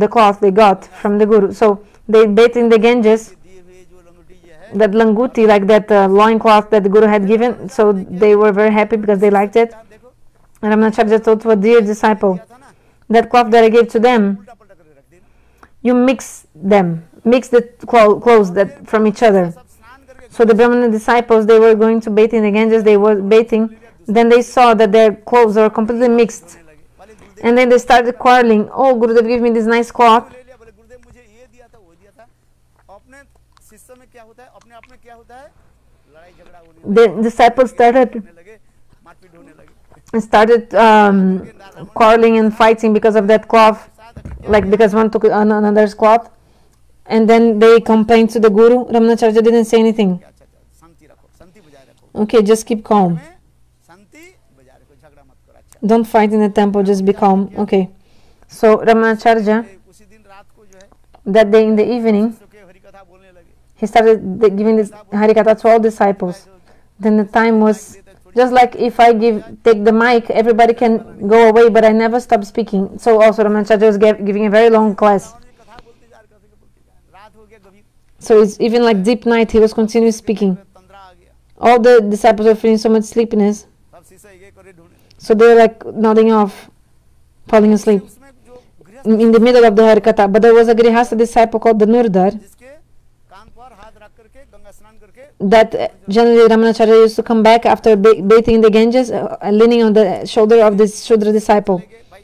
cloth they got from the Guru. So they bathed in the Ganges, दिए हुए जो लंगोटी ये है, that languti, like that loin cloth that the Guru had given. So they were very happy because they liked it. आप देखो Ramanacharya told to a dear disciple, क्या था ना, that cloth that I gave to them, उल्टा पलटा करके रख देना। you mix them, mix the clothes that from each other. सब स्नान करके So the Brahmana disciples, they were going to bathe in the Ganges, they were bathing. Then they saw that their clothes were completely mixed. लगे, बोले गुरुदेव And then they started quarreling. Oh, Gurudev, give me this nice cloth. ले लिया, बोले गुरुदेव मुझे ये दिया था, वो दिया था। अपने शिष्य में क्या होता है, अपने आप में क्या होता है, लड़ाई झगड़ा होने The disciples started लगे, मारपीट होने लगे। quarreling and fighting because of that cloth, like because one took another's cloth. And then they complained to the Guru. Ramanacharya didn't say anything. अच्छा अच्छा, शांति रखो, शांति बजाय रखो, Okay, just keep calm. शांति बजाय रखो, झगड़ा मत करो। अच्छा, Don't fight in the temple, just be calm. Okay. So Ramanacharya, उसी दिन रात को जो है that day in the evening, शिष्यों के हरि कथा बोलने लगे। he started giving this Harikatha to all disciples. Then the time was just like if I take the mic, everybody can go away, but I never stop speaking. So also Ramanacharya was giving a very long class. Ravan जी कथा बोलते जा रहे रात हो गया गंभीर So it's even like deep night, he was continuing speaking. तंद्रा आ गया All the disciples were feeling so much sleepiness, तब शिष्य एक एक करे ढूंढने लगे। so they were like nodding off, falling asleep उसमें जो गृहस्थ in the middle of the Harikatha. But there was a Grihastha disciple called the Nurdar, जिसके कान पर हाथ रख करके गंगा स्नान करके that generally Ramanacharya used to come back after bathing in the Ganges, leaning on the shoulder of this Shudra disciple. लगे भाई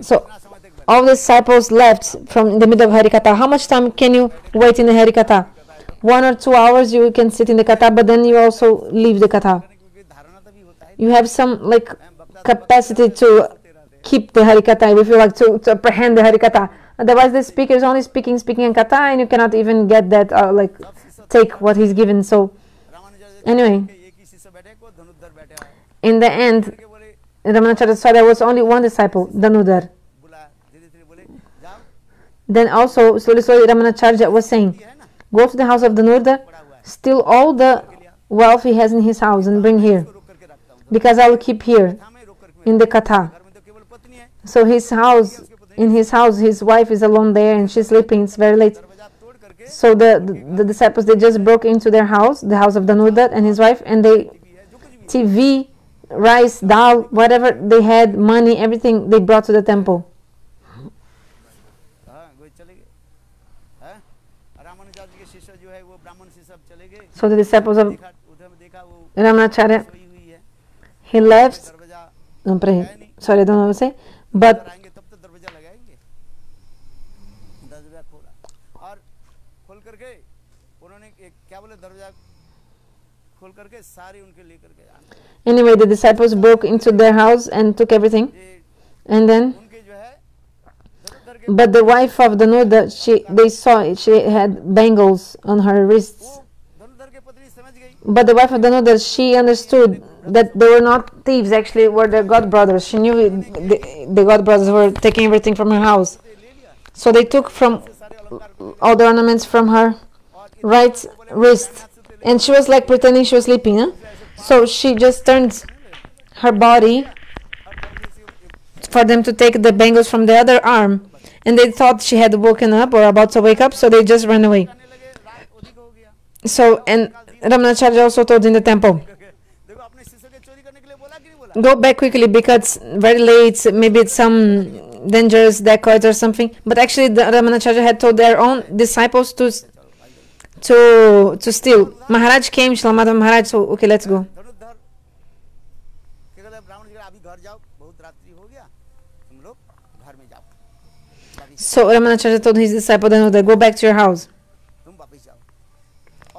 So इतना समय तक बैठ all the disciples left from the middle of Harikatha. How much time can you wait in the Harikatha? 1 or 2 hours you can sit in the Katha, but then you also leave the Katha. क्योंकि धारणा तभी होता है You have some like capacity to keep the Harikatha, if you like to apprehend the Harikatha. Otherwise the speaker is only speaking in Katha, and you cannot even get that take what he's given. So Ramanujacharya anyway, के एक ही शिष्य बैठे को धनुर्धर बैठा है in the end, के बोले Ramanacharya saw there was only one disciple, Danudar. बुलाया धीरे धीरे बोले जाओ Then also slowly Ramanacharya was saying, ये है ना go to the house of Danurdar, पड़ा हुआ है steal all the wealth he has in his house and bring here, इसको रोक करके रखता हूँ because I will keep here था मैं रोक करके in the Katha. घर में तो केवल पत्नी है So in his house, his wife is alone there and she's sleeping. It's very late. दरवाजा तोड़ करके So the disciples, they just broke into their house, the house of Danurdar and his wife, and they भी है जो कुछ भी TV, rice, dal, whatever they had, money, everything they brought to the temple. हाँ कोई चले गए हैं रामानुजाचार्य के शिष्य जो है वो ब्राह्मण से सब चले गए So the disciples of देखा उधर में देखा वो Ramanacharya, सोई हुई है he left. दरवाजा No, pray. Sorry, I don't know what to say. But अंदर आएंगे तब तो दरवाजा लगाएंगे दरवाजा खोला और खोल करके उन्होंने क्या बोले दरवाजा खोल करके सारी उनके लेकर के आने anyway, the disciples broke into their house and took everything. ये And then, उनके जो है धनुर्धर के but the wife of Danurdar, they saw it, she had bangles on her wrists. वो धनुर्धर के पत्नी समझ गई But the wife of Danurdar, she understood that they were not thieves, actually were their god brothers. She knew the god brothers were taking everything from her house. ले लिया So they took from सारे अलंकार all the ornaments from her right wrist. And she was like pretending she was sleeping. Huh? So she just turned her body for them to take the bangles from the other arm. And they thought she had woken up or about to wake up, so they just ran away. करने लगे रात अधिक हो गया So, and Ramanacharya also told in the temple, देखो अपने शिष्य के चोरी करने के लिए बोला कि नहीं बोला go back quickly because very late, maybe it's some dangerous dacoit or something. But actually, the Ramanacharya had told their own disciples to steal. Maharaj came, Shilamata Maharaj, so okay, let's go. धनुर्धर क्या कहते हैं ब्राह्मण जी अभी घर जाओ बहुत रात्रि हो गया तुम लोग घर में जाओ वापिस So Ramanacharya told his disciple Danudar, go back to your house. तुम वापिस जाओ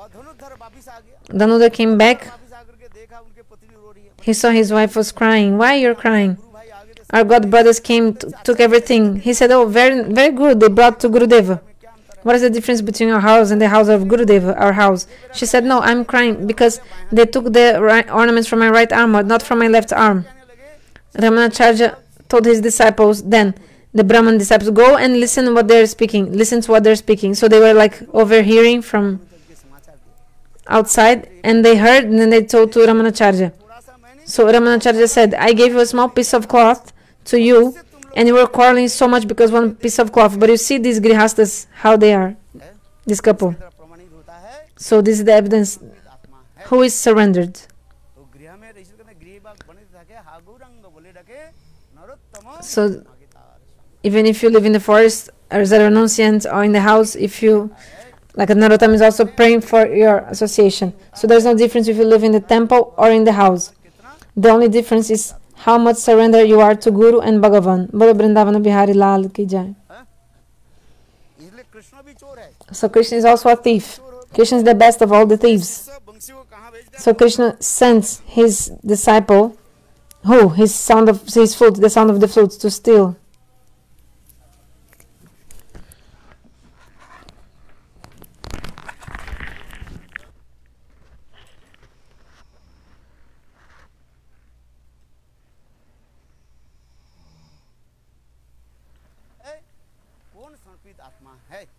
और धनुर्धर वापिस आ गया Danudar came back. वापिस आकर के देखा उनके पत्नी रो रही है He saw his wife was crying. Why you're crying? गुरु भाई आगे थे Our god brothers came, took everything. He said, oh, very, very good. They brought to Gurudeva. क्या अंतर है What is the difference between your house and the house of Gurudeva, our house? She said, no, I'm crying because they took the ornaments from my right arm, but not from my left arm. कहने लगे Ramanacharya told his disciples, then the Brahman disciples, go and listen what they're speaking. Listen to what they're speaking. So they were like overhearing from के समाचार दिए outside, and they heard, and then they told to Ramanacharya. थोड़ा सा मैंने So Ramanacharya said, I gave you a small piece of cloth to you, and you were quarreling so much because one piece of cloth. But you see these grihastas, how they are, this couple. तरह प्रमाणित होता है So this is the evidence. आत्मा है Who is surrendered? तो गृह में ऋषि कहते हैं गृह भाग बने থাকে হাগুরঙ্গ বলে ডাকে নরোত্তম So even if you live in the forest as a renunciant or in the house, if you, like Narottam is also praying for your association. So there's no difference if you live in the temple or in the house. The only difference is how much surrender you are to Guru and Bhagavan. Bolo Brindavana Bihari Lal ki jai. इसलिए कृष्ण भी चोर है So Krishna is also a thief. Krishna is the best of all the thieves. सब बंसी को कहाँ भेज दें So Krishna sends his disciple, his flute, the sound of the flute, to steal. समर्पित आत्मा है।